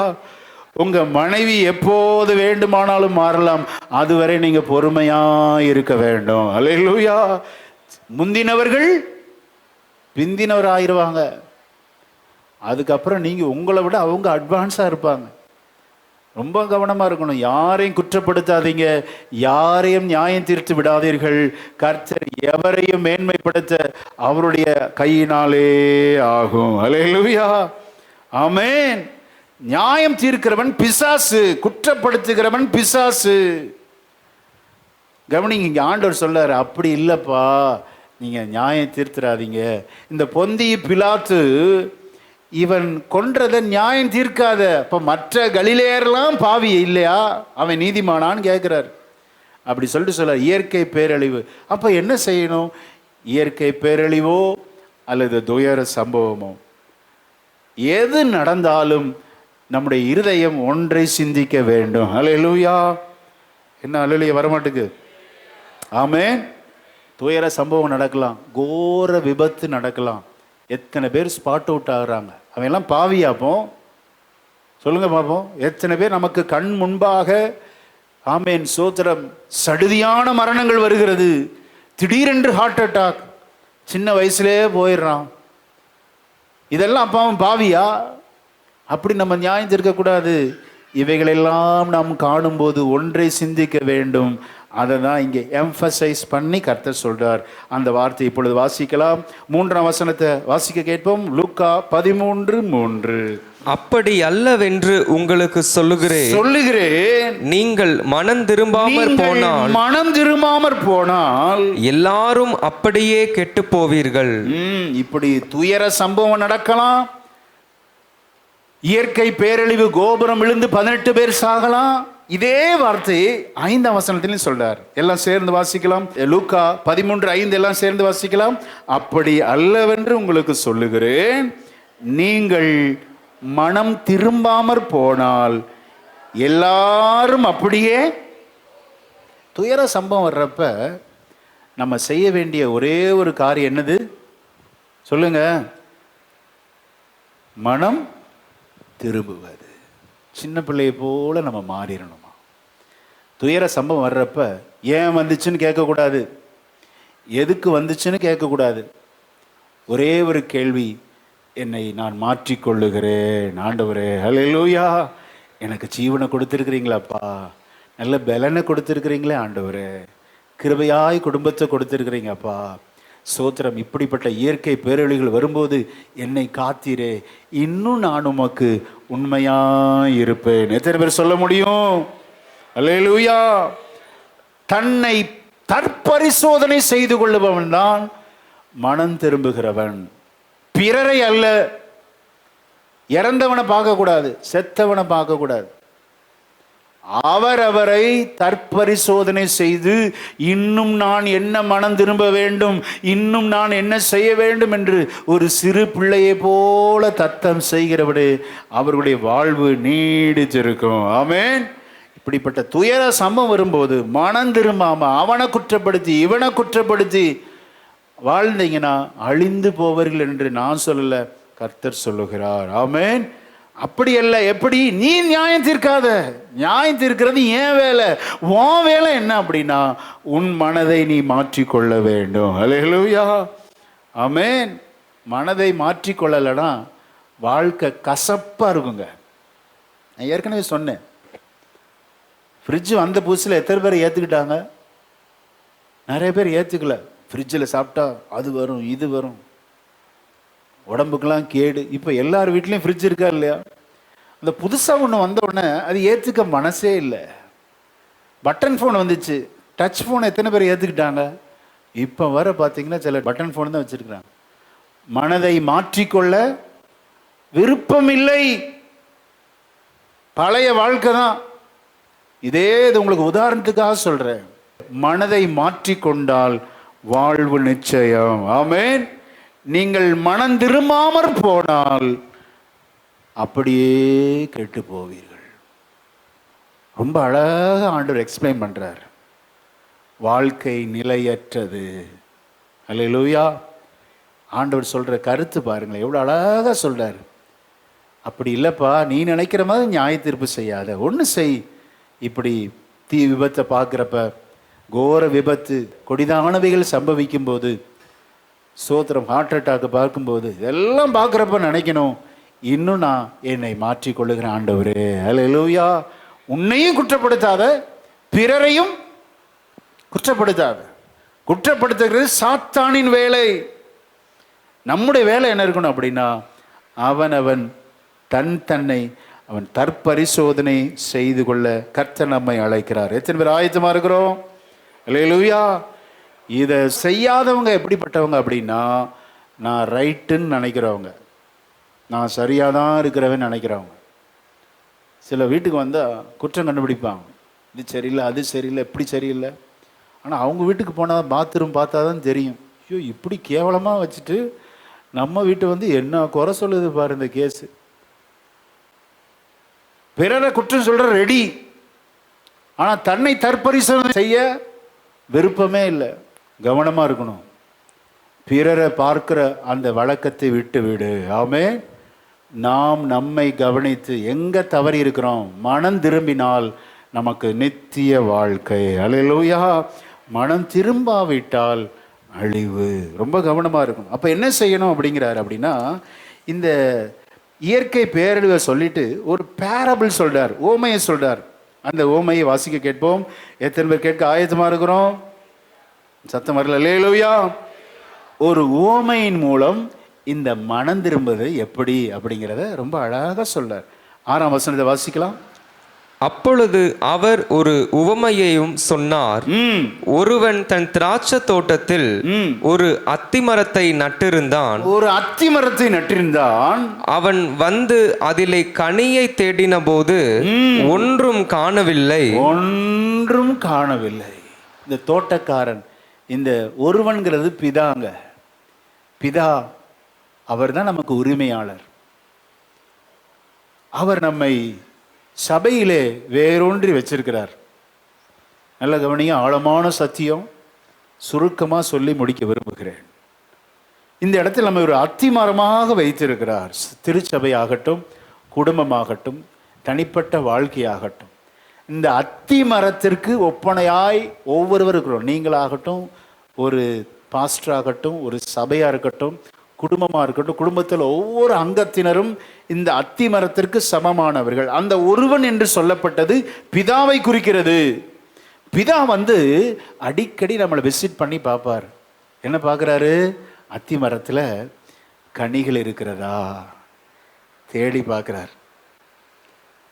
உங்க மனைவி எப்போது வேண்டுமானாலும் மாறலாம். அதுவரை நீங்க பொறுமையா இருக்க வேண்டும். அல்லேலூயா. முந்தினவர்கள் பிந்தினவர் ஆயிருவாங்க. அதுக்கப்புறம் நீங்க உங்களை விட அவங்க அட்வான்ஸா இருப்பாங்க. ரொம்ப கவனமா இருக்கணும். யாரையும் குற்றப்படுத்தாதீங்க, யாரையும் நியாயம் தீர்த்து விடாதீர்கள். கர்த்தர் எவரையும் மேன்மைப்படுத்த அவருடைய கையினாலே ஆகும். அல்லேலூயா. ஆமென். நியாயம் தீர்க்கிறவன் பிசாசு, குற்றப்படுத்துகிறவன் பிசாசு. கவனிங்க, இங்க ஆண்டவர் சொல்றாரு, அப்படி இல்லப்பா, நீங்க நியாயம் தீர்த்துறாதீங்க. இந்த பொந்திய பிலாத்து இவன் கொன்றதை நியாயம் தீர்க்காத. அப்ப மற்ற கலிலேயர்லாம் பாவி இல்லையா, அவன் நீதிமானான்னு கேட்கிறார். அப்படி சொல்லிட்டு சொல்ல இயற்கை பேரழிவு. அப்ப என்ன செய்யணும்? இயற்கை பேரழிவோ அல்லது துயர சம்பவமோ எது நடந்தாலும் நம்முடைய இருதயம் ஒன்றை சிந்திக்க வேண்டும். அல்லேலூயா. என்ன அல்லேலூயா வரமாட்டுக்கு? ஆமென். துயர சம்பவம் நடக்கலாம், கோர விபத்து நடக்கலாம், எத்தனை பேர் ஸ்பாட் அவுட் ஆகுறாங்க. அவன் எல்லாம் பாவியாப்போம் சொல்லுங்க பார்ப்போம். எத்தனை பேர் நமக்கு கண் முன்பாக, ஆமேன் சோத்திரம், சடுதியான மரணங்கள் வருகிறது. திடீரென்று ஹார்ட் அட்டாக், சின்ன வயசுலேயே போயிடுறான். இதெல்லாம் அப்போ அவன் பாவியா? அப்படி நம்ம நியாயம் இருக்கக்கூடாது. இவைகளெல்லாம் நாம் காணும்போது ஒன்றை சிந்திக்க வேண்டும். அதை தான் இங்கே எம்பசைஸ் பண்ணி கர்த்தர் சொல்றார். அந்த வார்த்தை இப்பொழுது வாசிக்கலாம். 3ஆம் வசனத்தை வாசிக்க கேட்போம். லூக்கா 13:3. அப்படி அல்லவென்று உங்களுக்கு சொல்லுகிறேன், நீங்கள் மனம் திரும்பாமற் போனால் எல்லாரும் அப்படியே கெட்டு போவீர்கள். இப்படி துயர சம்பவம் நடக்கலாம், இயற்கை பேரழிவு, கோபுரம் விழுந்து 18 பேர் சாகலாம். இதே வார்த்தையை 5ஆம் வசனத்திலும் சொல்றார். எல்லாம் சேர்ந்து வாசிக்கலாம். லூக்கா 13:5 எல்லாம் சேர்ந்து வாசிக்கலாம். அப்படி அல்லவென்று உங்களுக்கு சொல்லுகிறேன், நீங்கள் மனம் திரும்பாமற் போனால் எல்லாரும் அப்படியே. துயர சம்பவம் வர்றப்ப நம்ம செய்ய வேண்டிய ஒரே ஒரு காரியம் என்னது சொல்லுங்க? மனம் திரும்புவது. சின்ன பிள்ளையை போல நம்ம மாறிடணுமா? துயர சம்பவம் வர்றப்ப ஏன் வந்துச்சுன்னு கேட்கக்கூடாது, எதுக்கு வந்துச்சுன்னு கேட்கக்கூடாது. ஒரே ஒரு கேள்வி, என்னை நான் மாற்றிக்கொள்ளுகிறேன் ஆண்டவரே, ஹல்லேலூயா. எனக்கு ஜீவனை கொடுத்துருக்கிறீங்களாப்பா, நல்ல பலனை கொடுத்துருக்கிறீங்களே ஆண்டவரே, கிருபையாய் குடும்பத்தை கொடுத்துருக்கிறீங்கப்பா, சோத்திரம். இப்படிப்பட்ட இயற்கை பேரழிவுகள் வரும்போது என்னை காத்தீரே, இன்னும் நான் உமக்கு உண்மையாய் இருப்பேன். எத்தனை பேர் சொல்ல முடியும்? அல்லேலூயா. தன்னை தற்பரிசோதனை செய்து கொள்ளுபவன் தான் மனம் திரும்புகிறவன், பிறரை அல்ல. இறந்தவனை பார்க்கக்கூடாது, செத்தவனை பார்க்கக்கூடாது. அவரவரை தற்பரிசோதனை செய்து இன்னும் நான் என்ன மனம் திரும்ப வேண்டும், இன்னும் நான் என்ன செய்ய வேண்டும் என்று ஒரு சிறு பிள்ளையை போல தத்தம் செய்கிறபடி அவர்களுடைய வாழ்வு நீடிச்சிருக்கும். ஆமென். இப்படிப்பட்ட துயர சம்பவம் வரும்போது மனம் திரும்பாம அவனை குற்றப்படுத்தி இவனை குற்றப்படுத்தி வாழ்ந்தீங்கன்னா அழிந்து போவர்கள் என்று நான் சொல்லல, கர்த்தர் சொல்லுகிறார். ஆமென். அப்படி அல்ல. எப்படி? நீ நியாயம் தீர்க்காத. நியாயம் தீர்க்கிறது ஏன் வேலை? உன் வேலை என்ன அப்படின்னா உன் மனதை நீ மாற்றிக்கொள்ள வேண்டும். ஹல்லேலூயா. ஆமென். மனதை மாற்றிக்கொள்ளலைன்னா வாழ்க்கை கசப்பாக இருக்குங்க. நான் ஏற்கனவே சொன்னேன், ஃப்ரிட்ஜ் வந்த புதுசில் எத்தனை பேர் ஏற்றுக்கிட்டாங்க? நிறைய பேர் ஏற்றுக்கல. ஃப்ரிட்ஜில் சாப்பிட்டா அது வரும் இது வரும், உடம்புக்கெல்லாம் கேடு. இப்போ எல்லார் வீட்லேயும் ஃப்ரிட்ஜ் இருக்கா இல்லையா? அந்த புதுசாக ஒன்று வந்த உடனே அது ஏற்றுக்க மனசே இல்லை. பட்டன் ஃபோன் வந்துச்சு, டச் ஃபோன் எத்தனை பேர் ஏற்றுக்கிட்டாங்க? இப்போ வர பார்த்தீங்கன்னா சில பட்டன் ஃபோன் தான் வச்சுருக்குறாங்க. மனதை மாற்றிக்கொள்ள விருப்பம் இல்லை, பழைய வாழ்க்கை தான். இதே இது உங்களுக்கு உதாரணத்துக்காக சொல்கிறேன். மனதை மாற்றிக்கொண்டால் வாழ்வு நிச்சயம். ஆமென். நீங்கள் மனம் திரும்பாமற் போனால் அப்படியே கெட்டு போவீர்கள். ரொம்ப அழகாக ஆண்டவர் எக்ஸ்பிளைன் பண்றார். வாழ்க்கை நிலையற்றது. அல்லேலூயா. ஆண்டவர் சொல்ற கருத்து பாருங்களேன், எவ்வளோ அழகாக சொல்றார். அப்படி இல்லைப்பா, நீ நினைக்கிற மாதிரி நியாய தீர்ப்பு செய்யாத, ஒன்று செய். இப்படி தீ விபத்தை பார்க்குறப்ப, கோர விபத்து, கொடிதானவைகள் சம்பவிக்கும் போது, சோத்திரம், ஹார்ட் அட்டாக் பார்க்கும்போது, இதெல்லாம் பார்க்குறப்ப நினைக்கணும், இன்னும் நான் என்னை மாற்றிக்கொள்ளுகிறேன் ஆண்டவரே. அல்லேலூயா. உன்னையும் குற்றப்படுத்தாத, பிறரையும் குற்றப்படுத்தாத. குற்றப்படுத்துகிறது சாத்தானின் வேலை. நம்முடைய வேலை என்ன இருக்கணும் அப்படின்னா, அவன் தன்னை அவன் தற்பரிசோதனை செய்து கொள்ள கர்த்தர் நம்மை அழைக்கிறார். எத்தனை பேர் ஆயத்தமாக இருக்கிறோம்? அல்லேலூயா. இதை செய்யாதவங்க எப்படிப்பட்டவங்க அப்படின்னா, நான் ரைட்டுன்னு நினைக்கிறவங்க, நான் சரியாக தான் இருக்கிறவன் நினைக்கிறவங்க. சில வீட்டுக்கு வந்தால் குற்றம் கண்டுபிடிப்பாங்க, இது சரியில்லை அது சரியில்லை இப்படி சரியில்லை. ஆனால் அவங்க வீட்டுக்கு போனால் பாத்ரூம் பார்த்தா தான் தெரியும், ஐயோ இப்படி கேவலமாக வச்சுட்டு நம்ம வீட்டை வந்து என்ன குறை சொல்லுது பாரு இந்த கேஸு. பிறரை குற்றம் சொல்கிற ரெடி, ஆனால் தன்னை தற்பரிசோதனை செய்ய விருப்பமே இல்லை. கவனமாக இருக்கணும். பிறரை பார்க்கிற அந்த வழக்கத்தை விட்டு விடு. ஆமென். நாம் நம்மை கவனித்து எங்கே தவறி இருக்கிறோம், மனம் திரும்பினால் நமக்கு நித்திய வாழ்க்கை. அல்லேலூயா. மனம் திரும்பாவிட்டால் அழிவு. ரொம்ப கவனமாக இருக்கணும். அப்போ என்ன செய்யணும் அப்படிங்கிறாரு அப்படின்னா, இந்த இயற்கை பேரழிவை சொல்லிட்டு ஒரு பேரபிள் சொல்றார், ஓமையை சொல்றார். அந்த ஓமையை வாசிக்க கேட்போம். எத்தனை பேர் கேட்க ஆயத்தமாக இருக்கிறோம்? சத்தம் வரல. அல்லேலூயா. ஒரு ஓமையின் மூலம் இந்த மனம் திரும்புவது எப்படி அப்படிங்கிறத ரொம்ப அழகாக சொல்றார். 6ஆம் வசனத்தை வாசிக்கலாம். அப்பொழுது அவர் ஒரு உவமையையும் சொன்னார். ஒருவன் தன் திராட்சை தோட்டத்தில் ஒரு அத்திமரத்தை நட்டிருந்தான். ஒரு அத்திமரத்தை நட்டிருந்தான். அவன் வந்து அதிலே கனியை தேடின போது ஒன்றும் காணவில்லை. ஒன்றும் காணவில்லை. இந்த தோட்டக்காரன், இந்த ஒருவன்கிறது பிதாங்க. பிதா அவர் தான் நமக்கு உரிமையாளர். அவர் நம்மை சபையிலே வேரூன்றி வச்சிருக்கிறார். நல்ல கவனிங்க. ஆழமான சத்தியம் சுருக்கமாக சொல்லி முடிக்க விரும்புகிறேன். இந்த இடத்தில் நம்ம ஒரு அத்திமரமாக வைத்திருக்கிறார். திருச்சபையாகட்டும், குடும்பமாகட்டும், தனிப்பட்ட வாழ்க்கையாகட்டும், இந்த அத்திமரத்திற்கு ஒப்பனையாய் ஒவ்வொருவரும் இருக்கிறோம். நீங்களாகட்டும், ஒரு பாஸ்டராகட்டும், ஒரு சபையாக இருக்கட்டும், குடும்பமாக இருக்கட்டும், குடும்பத்தில் ஒவ்வொரு அங்கத்தினரும் இந்த அத்திமரத்திற்கு சமமானவர்கள். அந்த ஒருவன் என்று சொல்லப்பட்டது பிதாவை குறிக்கிறது. பிதா வந்து அடிக்கடி நம்மளை விசிட் பண்ணி பார்ப்பார். என்ன பார்க்குறாரு? அத்திமரத்தில் கனிகள் இருக்கிறதா தேடி பார்க்குறார்.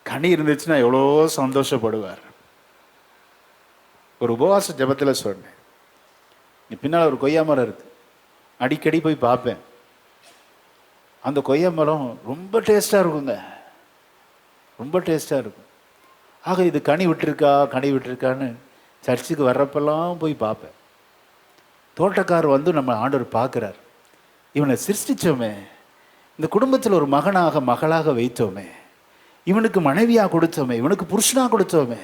கனி இருந்துச்சுன்னா எவ்வளோ சந்தோஷப்படுவார். ஒரு உபவாச ஜபத்தில் சொன்னேன், பின்னால் ஒரு கொய்யா மரம் இருக்குது, அடிக்கடி போய் பார்ப்பேன். அந்த கொய்யா மரம் ரொம்ப டேஸ்ட்டாக இருக்குங்க, ரொம்ப டேஸ்ட்டாக இருக்கும். ஆக இது கனி விட்டுருக்கான்னு சர்ச்சுக்கு வர்றப்பெல்லாம் போய் பார்ப்பேன். தோட்டக்காரர் வந்து நம்ம ஆண்டவர் பார்க்குறார். இவனை சிருஷ்டிச்சோமே, இந்த குடும்பத்தில் ஒரு மகளாக வைத்தோமே, இவனுக்கு மனைவியாக கொடுத்தோமே, இவனுக்கு புருஷனாக கொடுத்தோமே,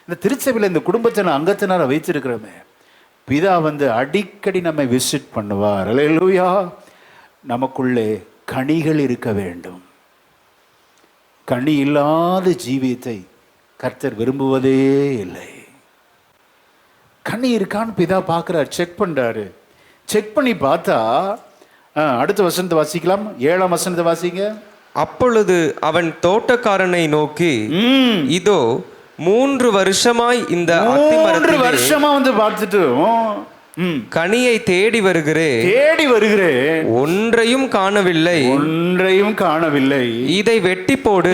இந்த திருச்சபையில் இந்த குடும்பத்தை அங்கத்தினார வைத்திருக்கிறோமே. பிதா வந்து அடிக்கடி நம்மை விசிட் பண்ணுவார். அல்லேலூயா. நமக்குள்ளே கனிகள் இருக்க வேண்டும். கனி இல்லாத ஜீவியத்தை கர்த்தர் விரும்புவதே இல்லை. கனி இருக்கான்னு பிதா பார்க்குறார், செக் பண்ணுறாரு. செக் பண்ணி பார்த்தா அடுத்த வசனத்தை வாசிக்கலாம். 7ஆம் வசனத்தை வாசிங்க. அப்பொழுது அவன் தோட்டக்காரனை நோக்கி, இதோ 3 வருஷமாய் இந்த 3 வருஷமா வந்து பார்த்துட்டு கனியை தேடி வருகிறேன், ஒன்றையும் காணவில்லை. இதை வெட்டி போடு,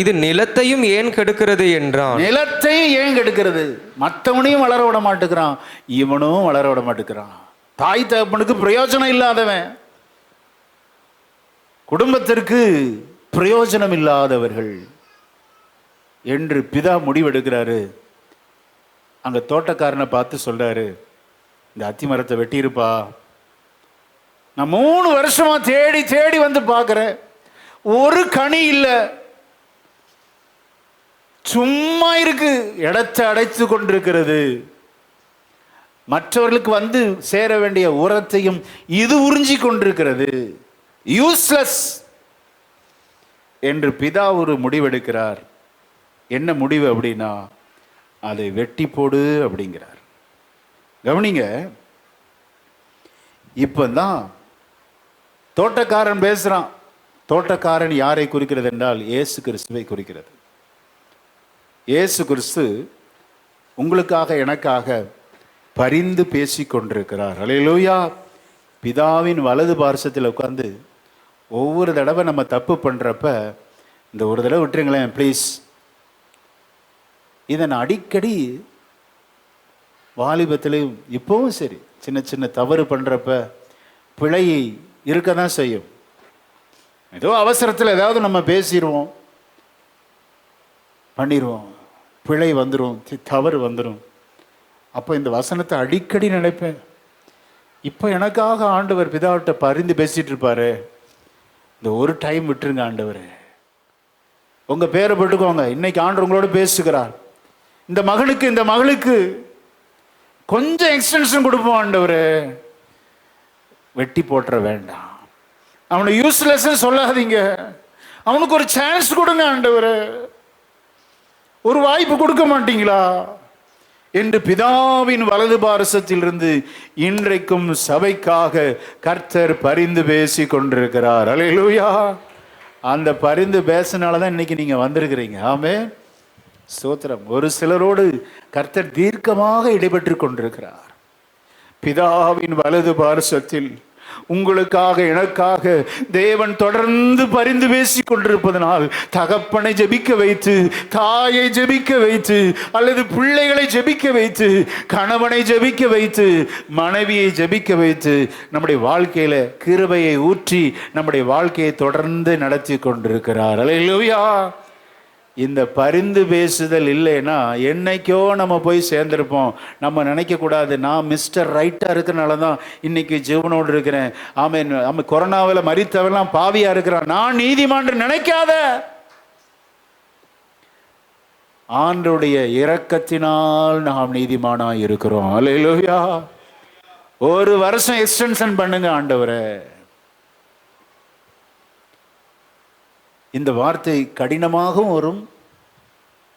இது நிலத்தையும் ஏன் கெடுக்கிறது என்றான். நிலத்தையும் ஏன் கெடுக்கிறது? மற்றவனையும் வளர விட மாட்டேங்கிறான், இவனும் வளர விட மாட்டேங்கிறான். தாய் தகப்பனுக்கு பிரயோஜனம் இல்லாதவன், குடும்பத்திற்கு பிரயோஜனம் இல்லாதவர்கள் என்று பிதா முடிவெடுக்கிறாரு. அங்க தோட்டக்காரனை பார்த்து சொல்றாரு, இந்த அத்தி மரத்தை வெட்டியிருப்பா. நான் 3 வருஷமா தேடி வந்து பார்க்கிறேன், ஒரு கனி இல்லை, சும்மா இருக்கு, இடத்தை அடைத்து கொண்டிருக்கிறது. மற்றவர்களுக்கு வந்து சேர வேண்டிய உரத்தையும் இது உறிஞ்சி கொண்டிருக்கிறது, யூஸ்லெஸ் என்று பிதா ஒரு முடிவெடுக்கிறார். என்ன முடிவு அப்படின்னா, அதை வெட்டி போடு அப்படிங்கிறார். கவனிங்க, இப்பதான் தோட்டக்காரன் பேசுறான். தோட்டக்காரன் யாரை குறிக்கிறது என்றால் இயேசு கிறிஸ்துவை குறிக்கிறது. இயேசு கிறிஸ்து உங்களுக்காக எனக்காக பரிந்து பேசி கொண்டிருக்கிறார். அல்லேலூயா. பிதாவின் வலது பார்சத்தில் உட்கார்ந்து ஒவ்வொரு தடவை நம்ம தப்பு பண்றப்ப, இந்த ஒரு தடவை விட்டுருங்களேன் ப்ளீஸ். இதை நான் அடிக்கடி வாலிபத்திலையும் இப்போவும் சரி, சின்ன சின்ன தவறு பண்ணுறப்ப பிழை இருக்க தான் செய்யும். ஏதோ அவசரத்தில் ஏதாவது நம்ம பேசிடுவோம், பண்ணிடுவோம், பிழை வந்துடும், தவறு வந்துடும். அப்போ இந்த வசனத்தை அடிக்கடி நினைப்பேன். இப்போ எனக்காக ஆண்டவர் பிதாவிட்ட பரிந்து பேசிகிட்டு இருப்பாரு, இந்த ஒரு டைம் விட்டுருங்க ஆண்டவர், உங்கள் பேரை போட்டுக்கோங்க, இன்னைக்கு ஆண்டவர் உங்களோட பேசுகிறார். இந்த மகனுக்கு இந்த மகளுக்கு கொஞ்சம் எக்ஸ்டென்ஷன் கொடுப்போம் ஆண்டவரே, வெட்டி போட்டுற வேண்டாம். அவனை யூஸ்லெஸ் சொல்லாதீங்க, அவனுக்கு ஒரு சான்ஸ் கொடுங்க ஆண்டவரே. ஒரு வாய்ப்பு கொடுக்க மாட்டீங்களா என்று பிதாவின் வலது பாரசத்திலிருந்து இன்றைக்கும் சபைக்காக கர்த்தர் பரிந்து பேசி கொண்டிருக்கிறார். அல்லேலூயா. அந்த பரிந்து பேசினால்தான் இன்னைக்கு நீங்க வந்திருக்கிறீங்க. ஆமென், ஸ்தோத்திரம். ஒரு சிலரோடு கர்த்தர் தீர்க்கமாக இடைபெற்று கொண்டிருக்கிறார். பிதாவின் வலது பாரசத்தில் உங்களுக்காக எனக்காக தேவன் தொடர்ந்து பரிந்து பேசி கொண்டிருப்பதனால் தகப்பனை ஜெபிக்க வைத்து, தாயை ஜெபிக்க வைத்து, அல்லது பிள்ளைகளை ஜெபிக்க வைத்து, கணவனை ஜெபிக்க வைத்து, மனைவியை ஜெபிக்க வைத்து, நம்முடைய வாழ்க்கையில கிருபையை ஊற்றி நம்முடைய வாழ்க்கையை தொடர்ந்து நடத்தி கொண்டிருக்கிறார். அல்லேலூயா. இந்த பரிந்து பேசுதல் இல்லைன்னா என்னைக்கோ நம்ம போய் சேர்ந்திருப்போம். நம்ம நினைக்கக்கூடாது, நான் மிஸ்டர் ரைட்டாக இருக்கிறனால தான் இன்னைக்கு ஜீவனோடு இருக்கிறேன். ஆமென். நம்ம கொரோனாவில் மரித்தவெல்லாம் பாவியா இருக்கிறான், நான் நீதிமான் நினைக்காத. ஆண்டவருடைய இரக்கத்தினால் நாம் நீதிமானாய் இருக்கிறோம். அல்லேலூயா. ஒரு வருஷம் எக்ஸ்டென்ஷன் பண்ணுங்க ஆண்டவரே. இந்த வார்த்தை கடினமாகவும் வரும்,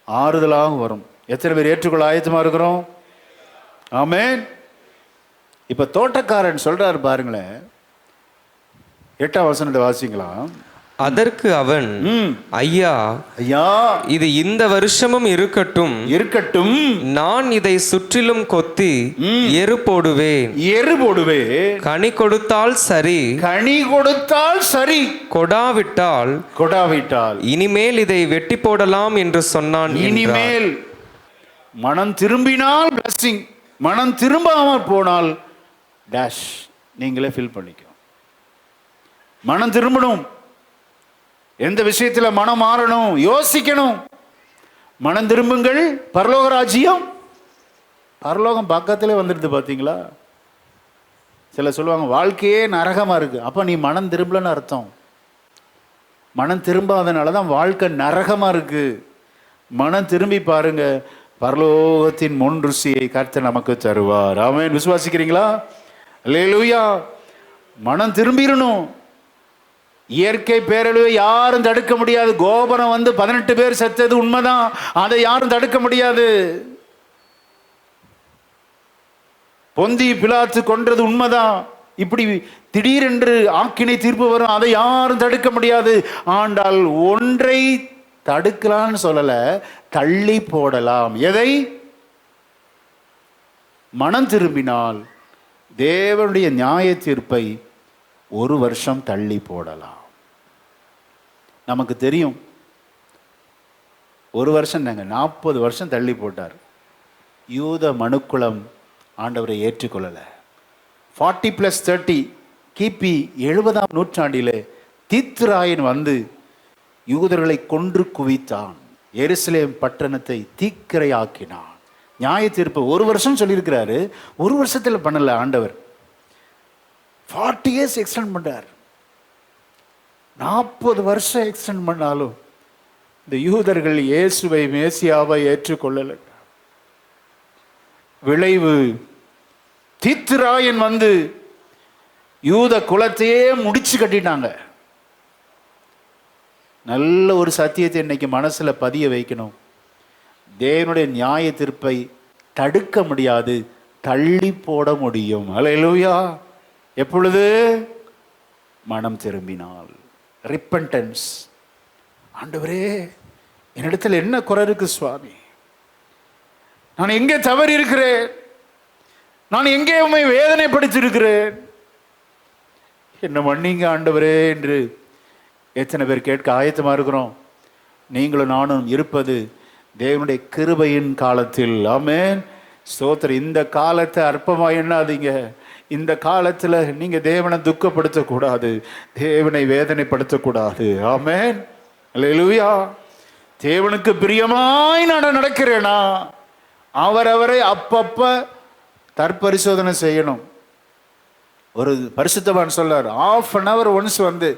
ஆறுதலாகவும் வரும். எத்தனை பேர் ஏற்றுக்கொள்ள ஆயத்தமா இருக்கிறோம்? ஆமென். இப்ப தோட்டக்காரன் சொல்றாரு பாருங்களேன், 8ஆம் வசனத்தை வாசிக்கலாம். அதற்கு அவன், ஐயா ஐயா, இது இந்த வருஷமும் இருக்கட்டும், இருக்கட்டும், நான் இதை சுற்றிலும் கொத்தி எரு போடுவேன். எரு போடுவேன். கனி கொடுத்தால் சரி, கனி கொடுத்தால் சரி, கொடாவிட்டால் கொடாவிட்டால் இனிமேல் இதை வெட்டி போடலாம் என்று சொன்னான். இனிமேல் மனம் திரும்பினால் பிளஸிங், மனம் திரும்பாமல் போனால் டேஷ். நீங்களே ஃபில் பண்ணிக்கோ. மனம் திரும்பணும். எந்த விஷயத்தில் மனம் மாறணும், யோசிக்கணும். மனம் திரும்புங்கள், பரலோக ராஜ்யம். பரலோகம் பக்கத்திலே வந்துடுது பார்த்தீங்களா? சில சொல்லுவாங்க வாழ்க்கையே நரகமா இருக்கு. அப்ப நீ மனம் திரும்பலன்னு அர்த்தம். மனம் திரும்பாதனால தான் வாழ்க்கை நரகமா இருக்கு. மனம் திரும்பி பாருங்க, பரலோகத்தின் முன் ருசியை கர்த்தர் நமக்கு தருவார். ஆமென். விசுவாசிக்கிறீங்களா? அல்லேலூயா. மனம் திரும்பிடணும். இயற்கை பேரழிவை யாரும் தடுக்க முடியாது. கோபுரம் வந்து 18 பேர் செத்தது உண்மைதான், அதை யாரும் தடுக்க முடியாது. பொந்தி பிலாத்து கொன்றது உண்மைதான். இப்படி திடீரென்று ஆக்கினை தீர்ப்பு வரும், அதை யாரும் தடுக்க முடியாது. ஆண்டால் ஒன்றை தடுக்கலான்னு சொல்லல, தள்ளி போடலாம். எதை? மனம் திரும்பினால் தேவனுடைய நியாய தீர்ப்பை ஒரு வருஷம் தள்ளி போடலாம். நமக்கு தெரியும், ஒரு வருஷம் நாங்க 40 வருஷம் தள்ளி போட்டார். யூத மனுக்குலம் ஆண்டவரை ஏற்றுக்கொள்ளல. 40+30 கிபி 70ஆம் நூற்றாண்டிலே தீத்துராயன் வந்து யூதர்களை கொன்று குவித்தான். எருசலேம் பட்டணத்தை தீக்கிரையாக்கினான். நியாய தீர்ப்பு ஒரு வருஷம் சொல்லியிருக்கிறாரு, ஒரு வருஷத்தில் பண்ணல ஆண்டவர். 40 years எக்ஸ்டெண்ட் பண்ணார். 40 வருஷம் எக்ஸ்டெண்ட் பண்ணாலும் இந்த யூதர்கள் இயேசுவை மேசியாவை ஏற்றுக்கொள்ளல. விளைவு தீத்துராயன் வந்து யூத குலத்தையே முடிச்சு கட்டிட்டாங்க. நல்ல ஒரு சத்தியத்தை இன்னைக்கு மனசுல பதிய வைக்கணும். தேவனுடைய நியாய தீர்ப்பை தடுக்க முடியாது, தள்ளி போட முடியும். அல்லேலூயா. எப்பொழுது? மனம் திரும்பினால். ரிப்பன்டன்ஸ். ஆண்டவரே, என்னிடத்தில் என்ன குறை இருக்கு சுவாமி? நான் எங்கே தவறி இருக்கிறேன்? நான் எங்கே உம்மை வேதனைப்படுத்தியிருக்கிறேன்? என்ன மன்னிங்க ஆண்டவரே என்று எத்தனை பேர் கேட்க ஆயத்தமா இருக்கிறோம்? நீங்களும் நானும் இருப்பது தேவனுடைய கிருபையின் காலத்தில். ஆமென். ஸ்தோத்திரம். இந்த காலத்தை அற்பமா எண்ணாதீங்க. இந்த காலத்துல நீங்க தேவனை துக்கப்படுத்தக்கூடாது, தேவனை வேதனைப்படுத்தக்கூடாது. ஆமென். அல்லேலூயா. தேவனுக்கு பிரியமாய் நான் நடக்கிறேனா? அவரவரை அப்பப்ப தற்பரிசோதனை செய்யணும். ஒரு பரிசுத்தவான் சொல்றார், 1/2 hour ஒன்ஸ் வந்து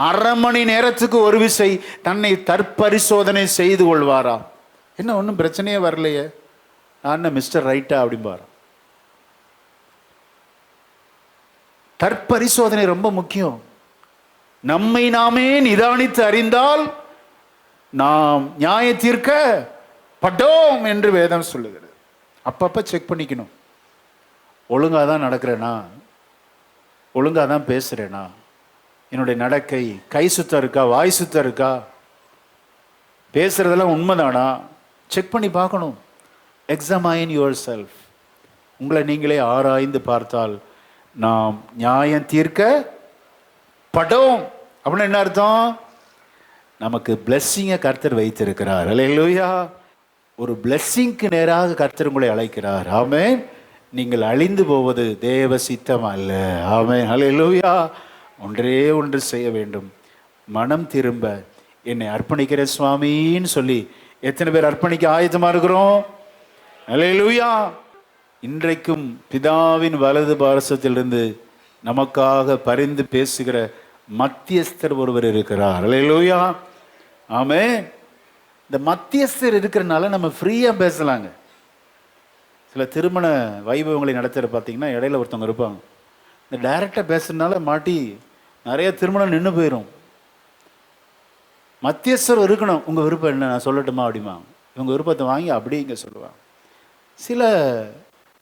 1/2 மணி நேரத்துக்கு ஒரு விசை தன்னை தற்பரிசோதனை செய்து கொள்வாரா? என்ன ஒன்றும் பிரச்சனையே வரலையே, நான் மிஸ்டர் ரைட்டா அப்படிம்பாரா? தற்பரிசோதனை ரொம்ப முக்கியம். நம்மை நாமே நிதானித்து அறிந்தால் நாம் நியாய தீர்க்க பட்டோம் என்று வேதம் சொல்லுகிறது. அப்பப்ப செக் பண்ணிக்கணும். ஒழுங்காக தான் நடக்கிறேனா, ஒழுங்காக தான் பேசுகிறேனா, என்னுடைய நடக்கை கை சுத்தம் இருக்கா, வாய் சுத்தம் இருக்கா, பேசுறதெல்லாம் உண்மைதானா, செக் பண்ணி பார்க்கணும். Examine your self. உங்களை நீங்களே ஆராய்ந்து பார்த்தால் நாம் நியாயம் தீர்க்க பட்டோம். அப்படின்னு என்ன அர்த்தம்? நமக்கு பிளெஸ்ஸிங்கை கர்த்தர் வைத்திருக்கிறார். அல்லேலூயா. ஒரு பிளெஸ்ஸிங்க்கு நேராக கர்த்தர் உங்களை அழைக்கிறார். ஆமென். நீங்கள் அழிந்து போவது தேவ சித்தம் அல்ல. ஆமென். அல்லேலூயா. ஒன்றே ஒன்று செய்ய வேண்டும், மனம் திரும்ப என்னை அர்ப்பணிக்கிற சுவாமின்னு சொல்லி எத்தனை பேர் அர்ப்பணிக்க ஆயத்தமா இருக்கிறோம்? அல்லேலூயா. இன்றைக்கும் பிதாவின் வலது பாரசத்திலிருந்து நமக்காக பரிந்து பேசுகிற மத்தியஸ்தர் ஒருவர் இருக்கிறார். அல்லேலூயா. ஆமென். இந்த மத்தியஸ்தர் இருக்கிறனால நம்ம ஃப்ரீயா பேசலாங்க. சில திருமண வைபவங்களை நடத்துகிற பார்த்தீங்கன்னா இடையில ஒருத்தவங்க இருப்பாங்க. இந்த டைரக்டாக பேசுறதுனால மாட்டி நிறைய திருமணம் நின்று போயிடும். மத்தியஸ்தர் இருக்கணும். உங்கள் விருப்பம் என்ன, நான் சொல்லட்டுமா அப்படிமா, இவங்க விருப்பத்தை வாங்கி அப்படி இங்கே சொல்லுவாங்க. சில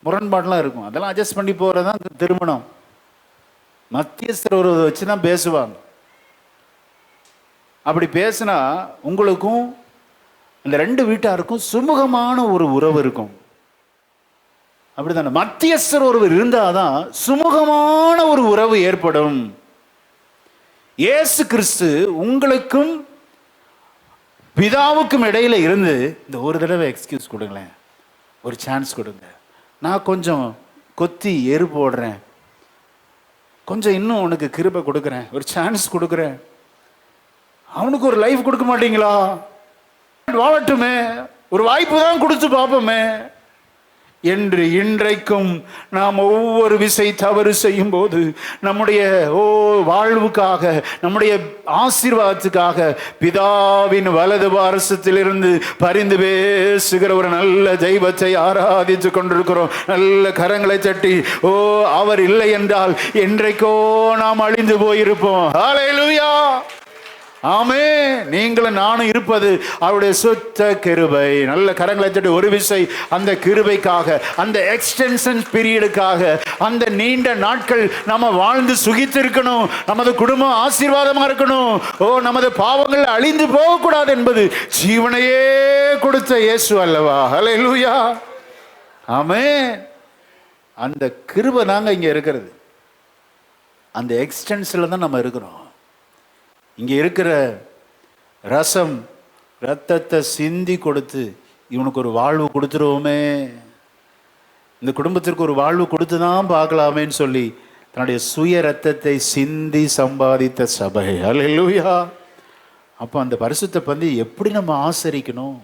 முரண்பாடெலாம் இருக்கும், அதெல்லாம் அட்ஜஸ்ட் பண்ணி போகிறது தான் திருமணம். மத்தியஸ்தர் ஒரு வச்சு தான் பேசுவாங்க. அப்படி பேசினா உங்களுக்கும் அந்த ரெண்டு வீட்டாருக்கும் சுமூகமான ஒரு உறவு இருக்கும். அப்படித்தானே? மத்தியஸ்தர் ஒருவர் இருந்தாதான் சுமூகமான ஒரு உறவு ஏற்படும். இயேசு கிறிஸ்து உங்களுக்கும் பிதாவுக்கும் இடையில இருந்து இந்த ஒரு தடவை எக்ஸ்கியூஸ் கொடுங்களேன், ஒரு சான்ஸ் கொடுங்க, நான் கொஞ்சம் கொத்தி எரு போடுறேன், கொஞ்சம் இன்னும் உனக்கு கிருபை கொடுக்குறேன், ஒரு சான்ஸ் கொடுக்குறேன், அவனுக்கு ஒரு லைஃப் கொடுக்க மாட்டீங்களா? வாழட்டுமே, ஒரு வாய்ப்பு தான் கொடுத்து பார்ப்போமே என்று இன்றைக்கும் நாம் ஒவ்வொரு விசை தவறு செய்யும் போது நம்முடைய வாழ்வுக்காக, நம்முடைய ஆசீர்வாதத்துக்காக பிதாவின் வலது பாரசத்திலிருந்து பரிந்து பேசுகிற ஒரு நல்ல தெய்வத்தை ஆராதித்து கொண்டிருக்கிறோம். நல்ல கரங்களை தட்டி அவர் இல்லை என்றால் என்றைக்கோ நாம் அழிந்து போயிருப்போம். ஹல்லேலூயா. ஆமென். நீங்களும் நானும் இருப்பது அவருடைய சுத்த கிருபை. நல்ல கரங்களை தட்டி ஒரு விசை அந்த கிருபைக்காக, அந்த எக்ஸ்டென்ஷன் பீரியடுக்காக, அந்த நீண்ட நாட்கள் நம்ம வாழ்ந்து சுகித்து இருக்கணும், நமது குடும்பம் ஆசீர்வாதமா இருக்கணும், நமது பாவங்கள் அழிந்து போகக்கூடாது என்பது ஜீவனையே கொடுத்த இயேசு அல்லவா? ஹல்லேலூயா. ஆமென். அந்த கிருபை தாங்க இங்க இருக்கிறது. அந்த எக்ஸ்டென்ஷன்ல தான் நம்ம இருக்கிறோம். இங்கே இருக்கிற ரசம் ரத்தத்தை சிந்தி கொடுத்து இவனுக்கு ஒரு வாழ்வு கொடுத்துருவோமே, இந்த குடும்பத்திற்கு ஒரு வாழ்வு கொடுத்து தான் பார்க்கலாமேன்னு சொல்லி தன்னுடைய சுய ரத்தத்தை சிந்தி சம்பாதித்த சபை. அல்லேலூயா. அப்போ அந்த பரிசுத்த பந்தி எப்படி நம்ம ஆசரிக்கணும்?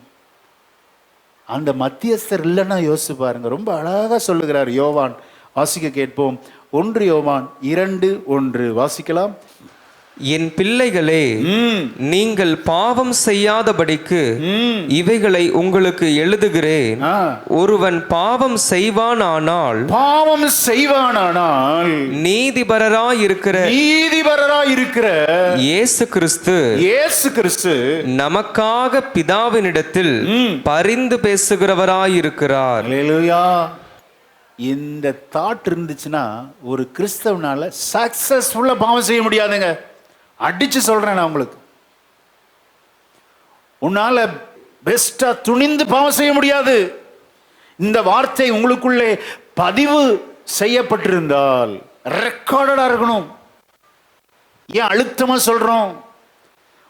அந்த மத்தியஸ்தர் இல்லைன்னா யோசிச்சு பாருங்க. ரொம்ப அழகாக சொல்லுகிறார் யோவான். வாசிக்க கேட்போம். 1 யோவான் 2:1 வாசிக்கலாம். என் பிள்ளைகளே, நீங்கள் பாவம் செய்யாதபடிக்கு இவைகளை உங்களுக்கு எழுதுகிறேன். ஒருவன் பாவம் செய்வானானால் நீதிபரராயிருக்கிற இயேசு கிறிஸ்து நமக்காக பிதாவினிடத்தில் பரிந்து பேசுகிறவராயிருக்கிறார். அல்லேலூயா. இந்த தாட் இருந்துச்சுன்னா ஒரு கிறிஸ்தவனால சக்சஸ்ஃபுல்லா பாவம் செய்ய முடியாதுங்க. அடிச்சு சொல்றேன் நான் உங்களுக்கு. உன்னால பெஸ்டா துணிந்து பாவம் செய்ய முடியாது. இந்த வார்த்தை உங்களுக்குள்ளே பதிவு செய்யப்பட்டிருந்தால் ரெக்கார்டடா இருக்கணும். ஏன் அழுத்தமா சொல்றோம்?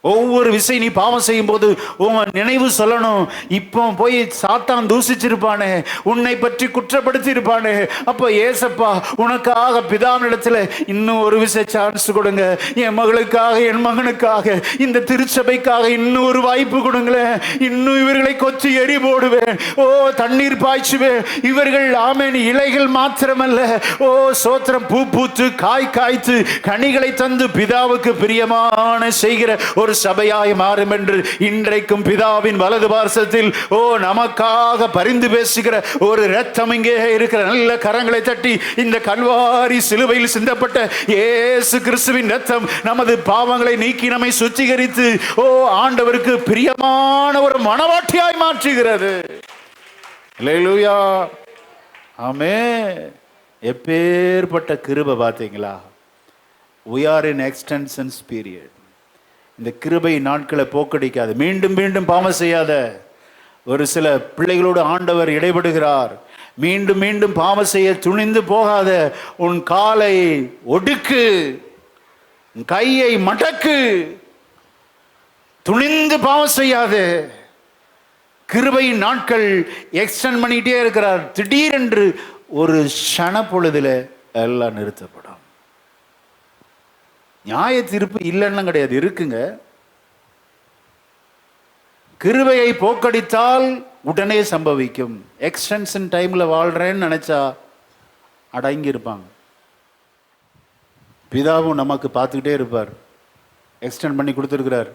ஒவ்வொரு விசை நீ பாவம் செய்யும் போது உன் நினைவு சொல்லணும், இப்போ போய் சாத்தான் தூசிச்சிருப்பானே, உன்னை பற்றி குற்றப்படுத்தி இருப்பானே, அப்போ ஏசப்பா உனக்காக பிதாவினிடத்துல இன்னும் ஒரு விசை சான்ஸ் கொடுங்க, என் மகளுக்காக என் மகனுக்காக இந்த திருச்சபைக்காக இன்னும் ஒரு வாய்ப்பு கொடுங்களேன், இன்னும் இவர்களை கொத்தி எரி போடுவேன், தண்ணீர் பாய்ச்சுவேன், இவர்கள் ஆமென் இலைகள் மாத்திரமல்ல, சோத்திரம் பூ பூத்து காய் காய்த்து கனிகளை தந்து பிதாவுக்கு பிரியமான செய்கிற ஒரு ஒரு சபையாய் மாறும் என்று இன்றைக்கும் பிதாவின் வலது பார்சத்தில் நமக்காக பரிந்து பேசுகிற ஒரு இரத்தம் இங்கே இருக்கிற நல்ல கரங்களை தட்டி, இந்த கல்வாரி சிலுவையில் சிந்தப்பட்ட இயேசு கிறிஸ்துவின் இரத்தம் நமது பாவங்களை நீக்கி நம்மை சுத்திகரித்து ஆண்டவருக்கு பிரியமான ஒரு மனவாட்டியாய் மாற்றுகிறது. அல்லேலூயா, ஆமென். எப்பேற்பட்ட கிருபை பார்த்தீங்களா? we are in extension period. இந்த கிருபை நாட்களை போக்கடிக்காது, மீண்டும் மீண்டும் பாவம் செய்யாத. ஒரு சில பிள்ளைகளோடு ஆண்டவர் இடைபடுகிறார். மீண்டும் மீண்டும் பாவம் செய்ய துணிந்து போகாத. உன் காலை ஒடுக்கு, உன் கையை மடக்கு, துணிந்து பாவம் செய்யாத. கிருபையின் நாட்கள் எக்ஸ்டெண்ட் பண்ணிட்டே இருக்கிறார். திடீரென்று ஒரு க்ஷண பொழுதுல எல்லாம் நிறுத்தப்படும். நியாய தீர்ப்பு இல்லைன்னு கிடையாது, இருக்குங்க. கிருபையை போக்கடித்தால் உடனே சம்பவிக்கும். எக்ஸ்டென்ஷன் டைம்ல வாழ்றேன்னு நினைச்சா அடங்கி இருப்பாங்க. பிதாவும் நமக்கு பார்த்துக்கிட்டே இருப்பார். எக்ஸ்டெண்ட் பண்ணி கொடுத்துருக்கிறார்,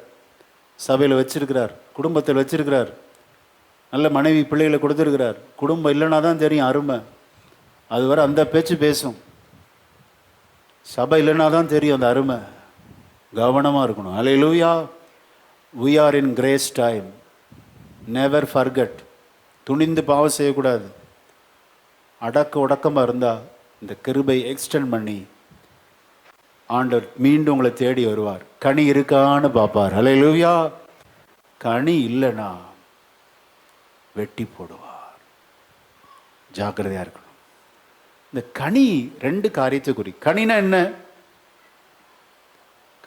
சபையில் வச்சிருக்கிறார், குடும்பத்தில் வச்சிருக்கிறார், நல்ல மனைவி பிள்ளைகளை கொடுத்துருக்கிறார். குடும்பம் இல்லைன்னா தான் தெரியும் அருமை. அதுவரை அந்த பேச்சு பேசும். சபை இல்லைன்னா தான் தெரியும் அந்த அருமை. கவனமாக இருக்கணும். அல்லேலூயா. we are in grace time. never forget. துணிந்து பாவம் செய்யக்கூடாது. உடக்கமாக இருந்தால் இந்த கிருபை எக்ஸ்டெண்ட் பண்ணி ஆண்டவர் மீண்டும் உங்களை தேடி வருவார். கனி இருக்கான்னு பார்ப்பார். அல்லேலூயா. கனி இல்லைன்னா வெட்டி போடுவார். ஜாக்கிரதையாக இருக்கணும். இந்த கனி ரெண்டு காரியத்தை குறி. கனினா என்ன?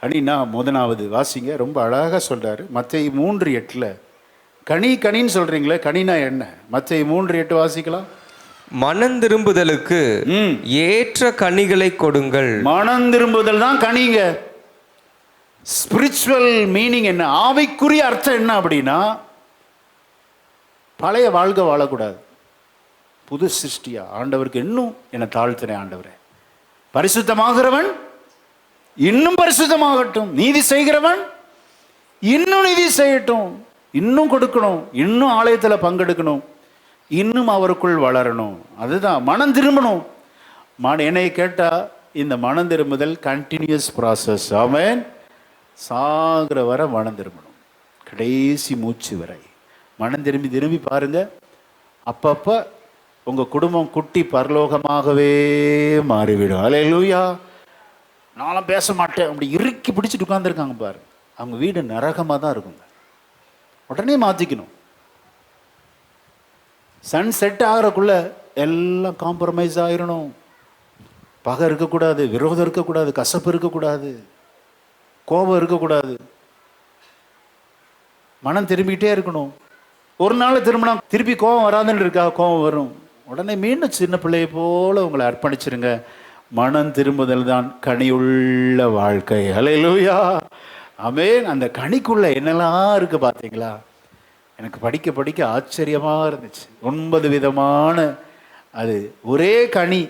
கனினா முதலாவது வாசிங்க, ரொம்ப அழகாக சொல்றாரு. மத்தேயு 3:8. கனின்னு சொல்றீங்களே, கனினா என்ன? மத்தேயு 3:8 வாசிக்கலாம். மனம் திரும்புதலுக்கு ஏற்ற கனிகளை கொடுங்கள். மனம் திரும்புதல் தான் கனிங்க. ஸ்பிரிச்சுவல் மீனிங் என்ன? ஆவிக்குரிய அர்த்தம் என்ன அப்படின்னா, பழைய வாழ்க்கை வாழக்கூடாது, புது சிருஷ்டியா ஆண்டவருக்கு இன்னும் என்னை தாழ்த்தினேன் ஆண்டவரே. பரிசுத்தமாகிறவன் இன்னும் பரிசுத்தமாகட்டும், நீதி செய்கிறவன் இன்னும் நீதி செய்யட்டும், இன்னும் கொடுக்கணும், இன்னும் ஆலயத்தில் பங்கெடுக்கணும், இன்னும் அவருக்குள் வளரணும். அதுதான் மனம் திரும்பணும். என்னை கேட்டால் இந்த மனம் திரும்புதல் கண்டினியூஸ் ப்ராசஸ். ஆமென். சாகிற வரை மனம் திரும்பணும், கடைசி மூச்சு வரை மனம் திரும்பி திரும்பி பாருங்க. அப்பப்போ உங்கள் குடும்பம் குட்டி பரலோகமாகவே மாறிவிடும். அல்லேலூயா. நானும் பேச மாட்டேன் அப்படி இறுக்கி பிடிச்சிட்டு உட்காந்துருக்காங்க பாரு, அவங்க வீடு நரகமாக தான் இருக்குங்க. உடனே மாற்றிக்கணும். சன் செட் ஆகிறக்குள்ள எல்லாம் காம்ப்ரமைஸ் ஆகிடணும். பகை இருக்கக்கூடாது, விரோதம் இருக்கக்கூடாது, கசப்பு இருக்கக்கூடாது, கோபம் இருக்கக்கூடாது. மனம் திரும்பிக்கிட்டே இருக்கணும். ஒரு நாள் திரும்பினா திருப்பி கோபம் வராதுன்னு இருக்கா? கோபம் வரும். உடனே மீண்டும் சின்ன பிள்ளையை போல உங்களை அர்ப்பணிச்சிருங்க. மனம் திரும்புதல் தான் கனியுள்ள வாழ்க்கை. அல்லேலூயா. ஆமென். அந்த கனிக்குள்ள என்னெல்லாம் இருக்கு பார்த்தீங்களா? எனக்கு படிக்க படிக்க ஆச்சரியமாக இருந்துச்சு. 9 விதமான அது ஒரே கனி.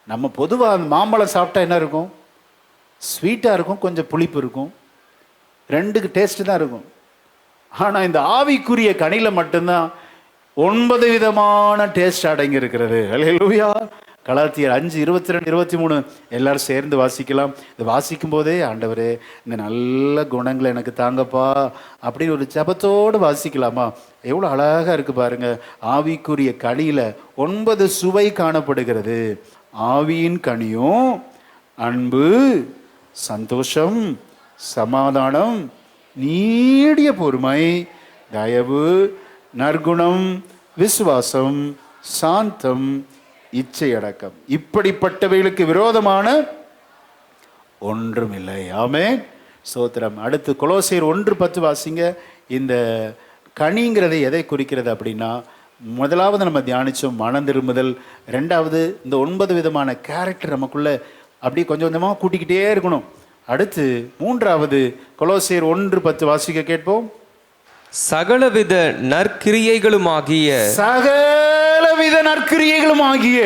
நம்ம பொதுவாக மாம்பழம் சாப்பிட்டா என்ன இருக்கும்? ஸ்வீட்டாக இருக்கும், கொஞ்சம் புளிப்பு இருக்கும், ரெண்டுக்கு டேஸ்ட்டு தான் இருக்கும். ஆனால் இந்த ஆவிக்குரிய கனியில் மட்டும்தான் 9 விதமான டேஸ்ட் அடங்கி இருக்கிறது. அல்லேலூயா. கலாத்தியர் 5:22-23 எல்லாரும் சேர்ந்து வாசிக்கலாம். இது வாசிக்கும் போதே ஆண்டவரே இந்த நல்ல குணங்களை எனக்கு தாங்கப்பா அப்படின்னு ஒரு ஜபத்தோடு வாசிக்கலாமா? எவ்வளோ அழகாக இருக்குது பாருங்க. ஆவிக்குரிய கனியில் 9 சுவை காணப்படுகிறது. ஆவியின் கனியும் அன்பு, சந்தோஷம், சமாதானம், நீடிய பொறுமை, தயவு, நற்குணம், விசுவாசம், சாந்தம், இச்சையடக்கம். இப்படிப்பட்டவைகளுக்கு விரோதமான ஒன்றும் இல்லை. ஆமென். ஸ்தோத்திரம். அடுத்து கொலோசியர் 1:10 வாசிங்க. இந்த கனிங்கிறது எதை குறிக்கிறது அப்படின்னா, முதலாவது நம்ம தியானிச்சோம் மனம் திரும்புதல். ரெண்டாவது இந்த 9 விதமான கேரக்டர் நமக்குள்ள அப்படி கொஞ்சம் கொஞ்சமாக கூட்டிக்கிட்டே இருக்கணும். அடுத்து மூன்றாவது கொலோசியர் 1:10 வாசிக்க கேட்போம். சகலவித நற்கிரியைகளுமாகிய சகலவித நற்கிரியைகளுமாகிய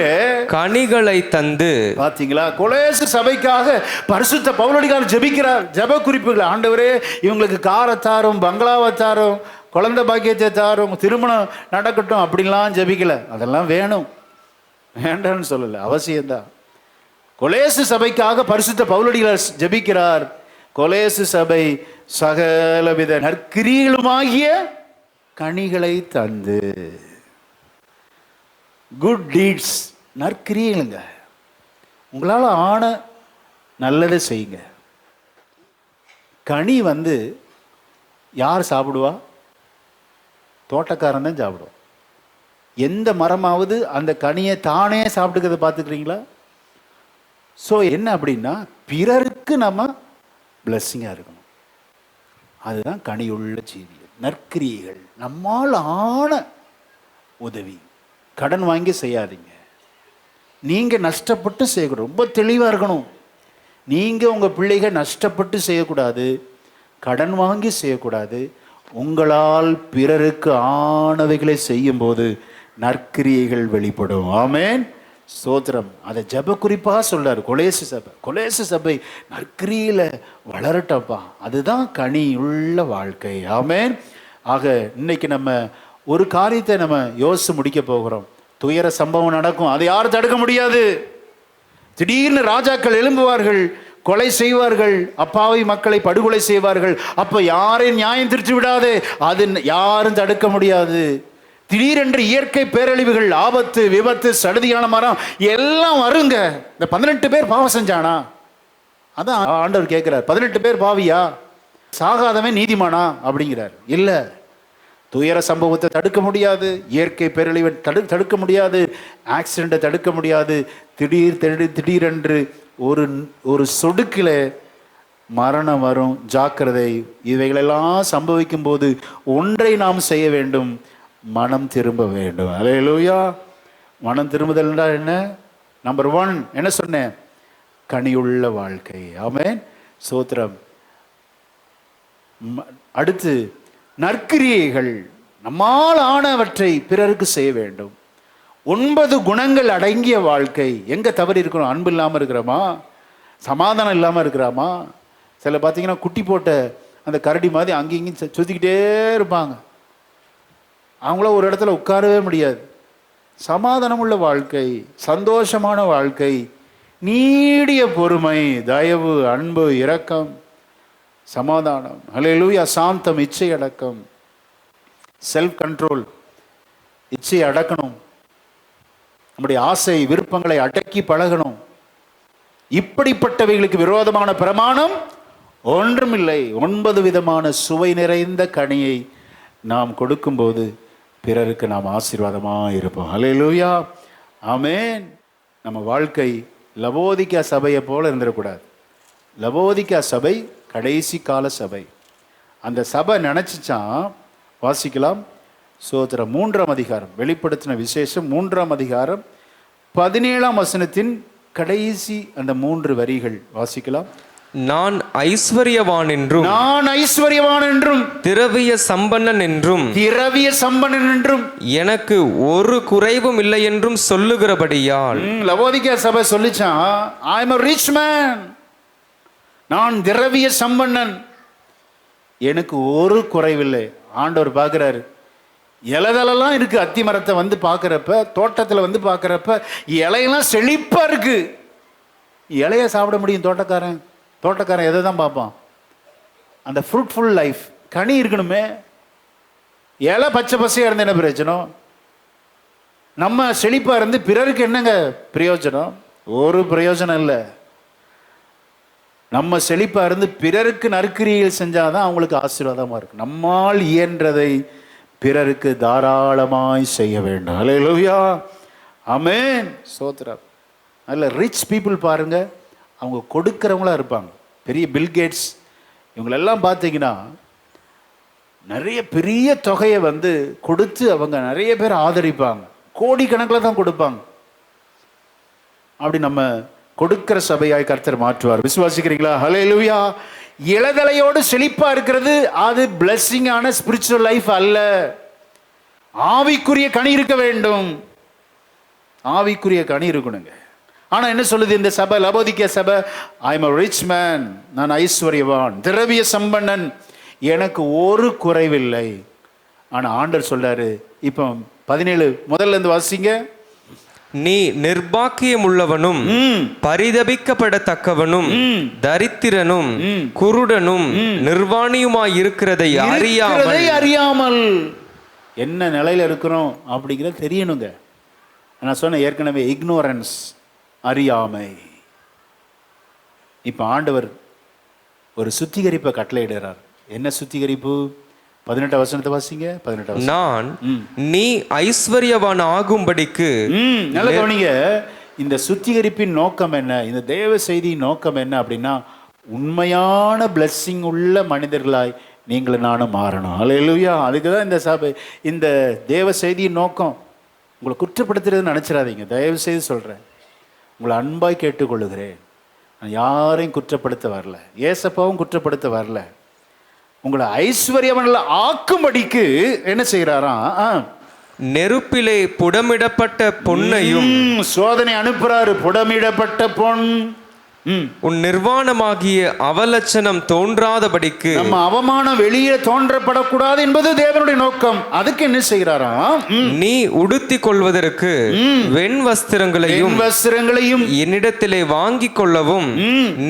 கனிகளை தந்து. பாத்தீங்களா? கொலேசு சபைக்காக பரிசுத்த பவுலடியார் ஜெபிக்கிறார். ஜெப குறிப்புகள், ஆண்டவரே இவங்களுக்கு காரை தாரும், பங்களாவை தாரும், குழந்தை பாக்கியத்தை தாரும், திருமணம் நடக்கட்டும் அப்படின்லாம் ஜெபிக்கல. அதெல்லாம் வேணும், வேண்டான்னு சொல்லல, அவசியம்தான். கொலேசு சபைக்காக பரிசுத்த பவுலடியார் ஜெபிக்கிறார். கொலேசு சபை சகலவித நற்கிரியைகளுமாகிய கனிகளை தந்து. குட் டீட்ஸ், நற்கிரியைகளுங்க. உங்களால் ஆன நல்லதை செய்யுங்க. கனி யார் சாப்பிடுவா? தோட்டக்காரன் தான் சாப்பிடுவோம். எந்த மரமாவது அந்த கனியை தானே சாப்பிட்டுக்கிறத பார்த்துக்கிறீங்களா? ஸோ என்ன அப்படின்னா, பிறருக்கு நம்ம பிளஸ்ஸிங்காக இருக்கணும். அதுதான் கனியுள்ள ஜீவியம். நற்கிரியைகள், நம்மால் ஆன உதவி. கடன் வாங்கி செய்யாதீங்க. நீங்கள் நஷ்டப்பட்டு செய்யக்கூடாது. ரொம்ப தெளிவாக இருக்கணும். நீங்கள் உங்கள் பிள்ளைகள் நஷ்டப்பட்டு செய்யக்கூடாது, கடன் வாங்கி செய்யக்கூடாது. உங்களால் பிறருக்கு ஆனவைகளை செய்யும்போது நற்கிரியைகள் வெளிப்படும். ஆமேன், ஸ்தோத்திரம். அதை ஜெப குறிப்பாக சொல்றாரு கொலேசு சபை. கொலேசு சபை நற்கிரியில வளரட்டப்பா, அதுதான் கனியுள்ள வாழ்க்கை. ஆமேன். ஆக இன்னைக்கு நம்ம ஒரு காரியத்தை நம்ம யோசிச்சு முடிக்க போகிறோம். துயர சம்பவம் நடக்கும், அதை யாரும் தடுக்க முடியாது. திடீர்னு ராஜாக்கள் எழும்புவார்கள், கொலை செய்வார்கள், அப்பாவி மக்களை படுகொலை செய்வார்கள். அப்ப யாரையும் நியாயம் திருச்சி விடாது, அது யாரும் தடுக்க முடியாது. திடீரென்று இயற்கை பேரழிவுகள், ஆபத்து, விபத்து, சடுதியான மரம் எல்லாம் வருங்க. இந்த 18 பேர் பாவம் செஞ்சானா? அதான் ஆண்டவர் கேட்கிறார், 18 பேர் பாவியா? சாகாதவன் நீதிமானா அப்படிங்கிறார். இல்ல, துயர சம்பவத்தை தடுக்க முடியாது, இயற்கை பேரழிவை தடுக்க முடியாது, ஆக்சிடென்ட்டை தடுக்க முடியாது. திடீரென்று ஒரு சொடுக்கில மரணம் வரும். ஜாக்கிரதை. இவைகளெல்லாம் சம்பவிக்கும் போது ஒன்றை நாம் செய்ய வேண்டும், மனம் திரும்ப வேண்டும். அல்லேலூயா. மனம் திரும்புதல் என்றால் என்ன? நம்பர் 1 என்ன சொன்னேன்? கனியுள்ள வாழ்க்கை. ஆமென், ஸ்தோத்திரம். அடுத்து நற்கிரியைகள், நம்மால் ஆனவற்றை பிறருக்கு செய்ய வேண்டும். 9 குணங்கள் அடங்கிய வாழ்க்கை. எங்க தவறு இருக்கணும்? அன்பு இல்லாமல் இருக்கிறோமா? சமாதானம் இல்லாமல் இருக்கிறாமா? சில பார்த்தீங்கன்னா குட்டி போட்ட அந்த கரடி மாதிரி அங்கேயும் இங்கேயும் சுற்றிக்கிட்டே இருப்பாங்க. அவங்கள ஒரு இடத்துல உட்காரவே முடியாது. சமாதானம் உள்ள வாழ்க்கை, சந்தோஷமான வாழ்க்கை, நீடிய பொறுமை, தயவு, அன்பு, இரக்கம், சமாதானம், அல்லேலூயா, சாந்தம், இச்சை அடக்கம், செல்ஃப் கண்ட்ரோல். இச்சை அடக்கணும், நம்முடைய ஆசை விருப்பங்களை அடக்கி பழகணும். இப்படிப்பட்டவைகளுக்கு விரோதமான பிரமாணம் ஒன்றுமில்லை. 9 விதமான சுவை நிறைந்த கனியை நாம் கொடுக்கும்போது பிறருக்கு நாம் ஆசீர்வாதமாக இருப்போம். அல்லேலூயா, ஆமென். நம்ம வாழ்க்கை லவோதிக்கா சபையை போல இருந்துடக்கூடாது. லவோதிக்கா சபை கடைசி கால சபை. அந்த சபை நினச்சிச்சான், வாசிக்கலாம். சோத்திரம் 3ஆம் அதிகாரம், வெளிப்படுத்தின விசேஷம் 3ஆம் அதிகாரம் 17ஆம் வசனத்தின் கடைசி அந்த 3 வரிகள் வாசிக்கலாம். நான் ஐஸ்வர்யவான் என்றும் திரவிய சம்பன்னன் என்றும் எனக்கு ஒரு குறைவும் இல்லை என்றும் சொல்லுகிறபடியால். லவோதிக்கா சபை சொல்லிச்சான், ஐ அம் a rich man, நான் திரவிய சம்பன்னன், எனக்கு ஒரு குறைவில்லை. ஆண்டவர் பார்க்கிறாரு, இலைதலெல்லாம் இருக்கு. அத்தி மரத்தை பார்க்குறப்ப, தோட்டத்தில் பார்க்குறப்ப இலையெல்லாம் செழிப்பா இருக்கு. இலைய சாப்பிட முடியும் தோட்டக்காரன் எதை தான் பார்ப்பான்? அந்த ஃப்ரூட்ஃபுல் லைஃப், கனி இருக்கணுமே. இலை பச்சை பசையாக இருந்து என்ன பிரயோஜனம்? நம்ம செழிப்பாக இருந்து பிறருக்கு என்னங்க பிரயோஜனம்? ஒரு பிரயோஜனம் இல்லை. நம்ம செழிப்பாக இருந்து பிறருக்கு நற்கிரியைகள் செஞ்சாதான் அவங்களுக்கு ஆசீர்வாதமாக இருக்கும். நம்மால் இயன்றதை பிறருக்கு தாராளமாய் செய்ய வேண்டும். அல்லேலூயா, ஆமென், ஸ்தோத்திரம். நல்ல ரிச் பீப்புள் பாருங்க, அவங்க கொடுக்கிறவங்களா இருப்பாங்க. பெரிய பில்கேட்ஸ் இவங்களெல்லாம் பார்த்தீங்கன்னா நிறைய பெரிய தொகையை கொடுத்து அவங்க நிறைய பேர் ஆதரிப்பாங்க. கோடிக்கணக்கில் தான் கொடுப்பாங்க. அப்படி நம்ம கொடுக்கிற சபையாய் கர்த்தர் மாற்றுவார். விசுவாசிக்கிறீங்களா? ஹல்லேலூயா. இளதலையோடு செழிப்பா இருக்கிறது அது பிளெஸிங் ஆன ஸ்பிரிச்சுவல் லைஃப் அல்ல. ஆவிக்குரிய கனி இருக்க வேண்டும். ஆவிக்குரிய கனி இருக்கணுங்க. ஆனா என்ன சொல்லுது இந்த சபை, லவோதிக்கேயா சபை? I am a rich man, நான் ஐஸ்வர்யவான், திரவிய சம்பன்னன், எனக்கு ஒரு குறைவில்லை. ஆனா ஆண்டவர் சொல்றாரு, இப்போ 17 முதல்ல இருந்து வாசிங்க. நீ நிர்பாக்கியம் உள்ளவனும் பரிதபிக்கப்படத்தக்கவனும் தரித்திரனும் குருடனும் நிர்வாணியுமாய் இருக்கிறதை அறியாமல். என்ன நிலையில இருக்கிறோம் அப்படிங்கிறது தெரியணுங்க. நான் சொன்ன ஏற்கனவே இக்னோரன்ஸ், அறியாமை. இப்ப ஆண்டவர் ஒரு சுத்திகரிப்பை கட்டளையிடுறார். என்ன சுத்திகரிப்பு? 18 வசனத்தை வாசிங்க. 18 நான் நீ ஐஸ்வர்யவான் ஆகும்படிக்கு. நல்ல கவனிங்க. இந்த சுத்திகரிப்பின் நோக்கம் என்ன? இந்த தேவ செய்தியின் நோக்கம் என்ன அப்படின்னா, உண்மையான பிளெஸ்ஸிங் உள்ள மனிதர்களாய் நீங்களும் நானும் மாறணும். அல்லேலூயா. அதுக்கு தான் இந்த சபை, இந்த தேவ செய்தியின் நோக்கம். உங்களை குற்றப்படுத்துறதுன்னு நினச்சிடாதீங்க. தயவு செய்து சொல்கிறேன், உங்களை அன்பாய் கேட்டுக்கொள்ளுகிறேன். நான் யாரையும் குற்றப்படுத்த வரல, ஏசப்பாவும் குற்றப்படுத்த வரல. உங்களை ஐஸ்வர்யவன்ல ஆக்கும்படிக்கு என்ன செய்கிறாராம்? நெருப்பிலே புடமிடப்பட்ட பொன்னையும். சோதனை அனுப்புறாரு. புடமிடப்பட்ட பொன், உன் நிர்வாணமாகிய அவலட்சணம் தோன்றாதபடிக்கு. நம்ம அவமானம் வெளியே தோன்றப்படக்கூடாது என்பது தேவனுடைய நோக்கம். அதுக்கு என்ன செய்கிறாராம்? நீ உடுத்திக் கொள்வதற்கு வெண் வஸ்திரங்களையும் என்னிடத்திலே வாங்கிக் கொள்ளவும்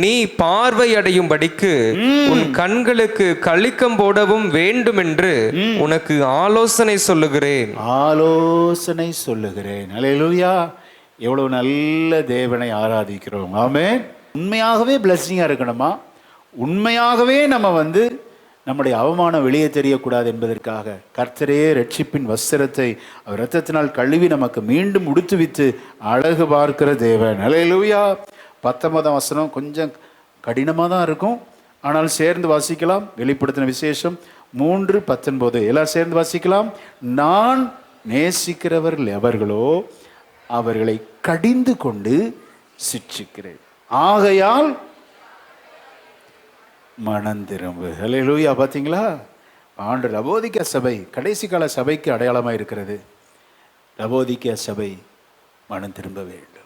நீ பார்வை அடையும்படிக்கு உன் கண்களுக்கு களிக்கம் போடவும் வேண்டும் என்று உனக்கு ஆலோசனை சொல்லுகிறேன். அல்லேலூயா. எவ்வளவு நல்ல தேவனை ஆராதிக்கிறோம். ஆமென். உண்மையாகவே பிளெஸ்ஸிங்காக இருக்கணுமா? உண்மையாகவே நம்ம நம்முடைய அவமானம் வெளியே தெரியக்கூடாது என்பதற்காக கர்த்தரே ரட்சிப்பின் வஸ்திரத்தை அவர் இரத்தத்தினால் கழுவி நமக்கு மீண்டும் உடுத்துவித்து அழகு பார்க்கிற தேவன். அல்லேலூயா. 19 வசனம் கொஞ்சம் கடினமாக தான் இருக்கும், ஆனால் சேர்ந்து வாசிக்கலாம். வெளிப்படுத்தின விசேஷம் 3:19 எல்லாம் சேர்ந்து வாசிக்கலாம். நான் நேசிக்கிறவர்கள் எவர்களோ அவர்களை கடிந்து கொண்டு சிட்சிக்கிறேன், ஆகையால் மனம் திரும்பு. அல்லேலூயா. பார்த்தீங்களா? ஆண்டு லவோதிக்கேயா சபை கடைசி கால சபைக்கு அடையாளமாக இருக்கிறது. லவோதிக்கேயா சபை மனம் திரும்ப வேண்டும்.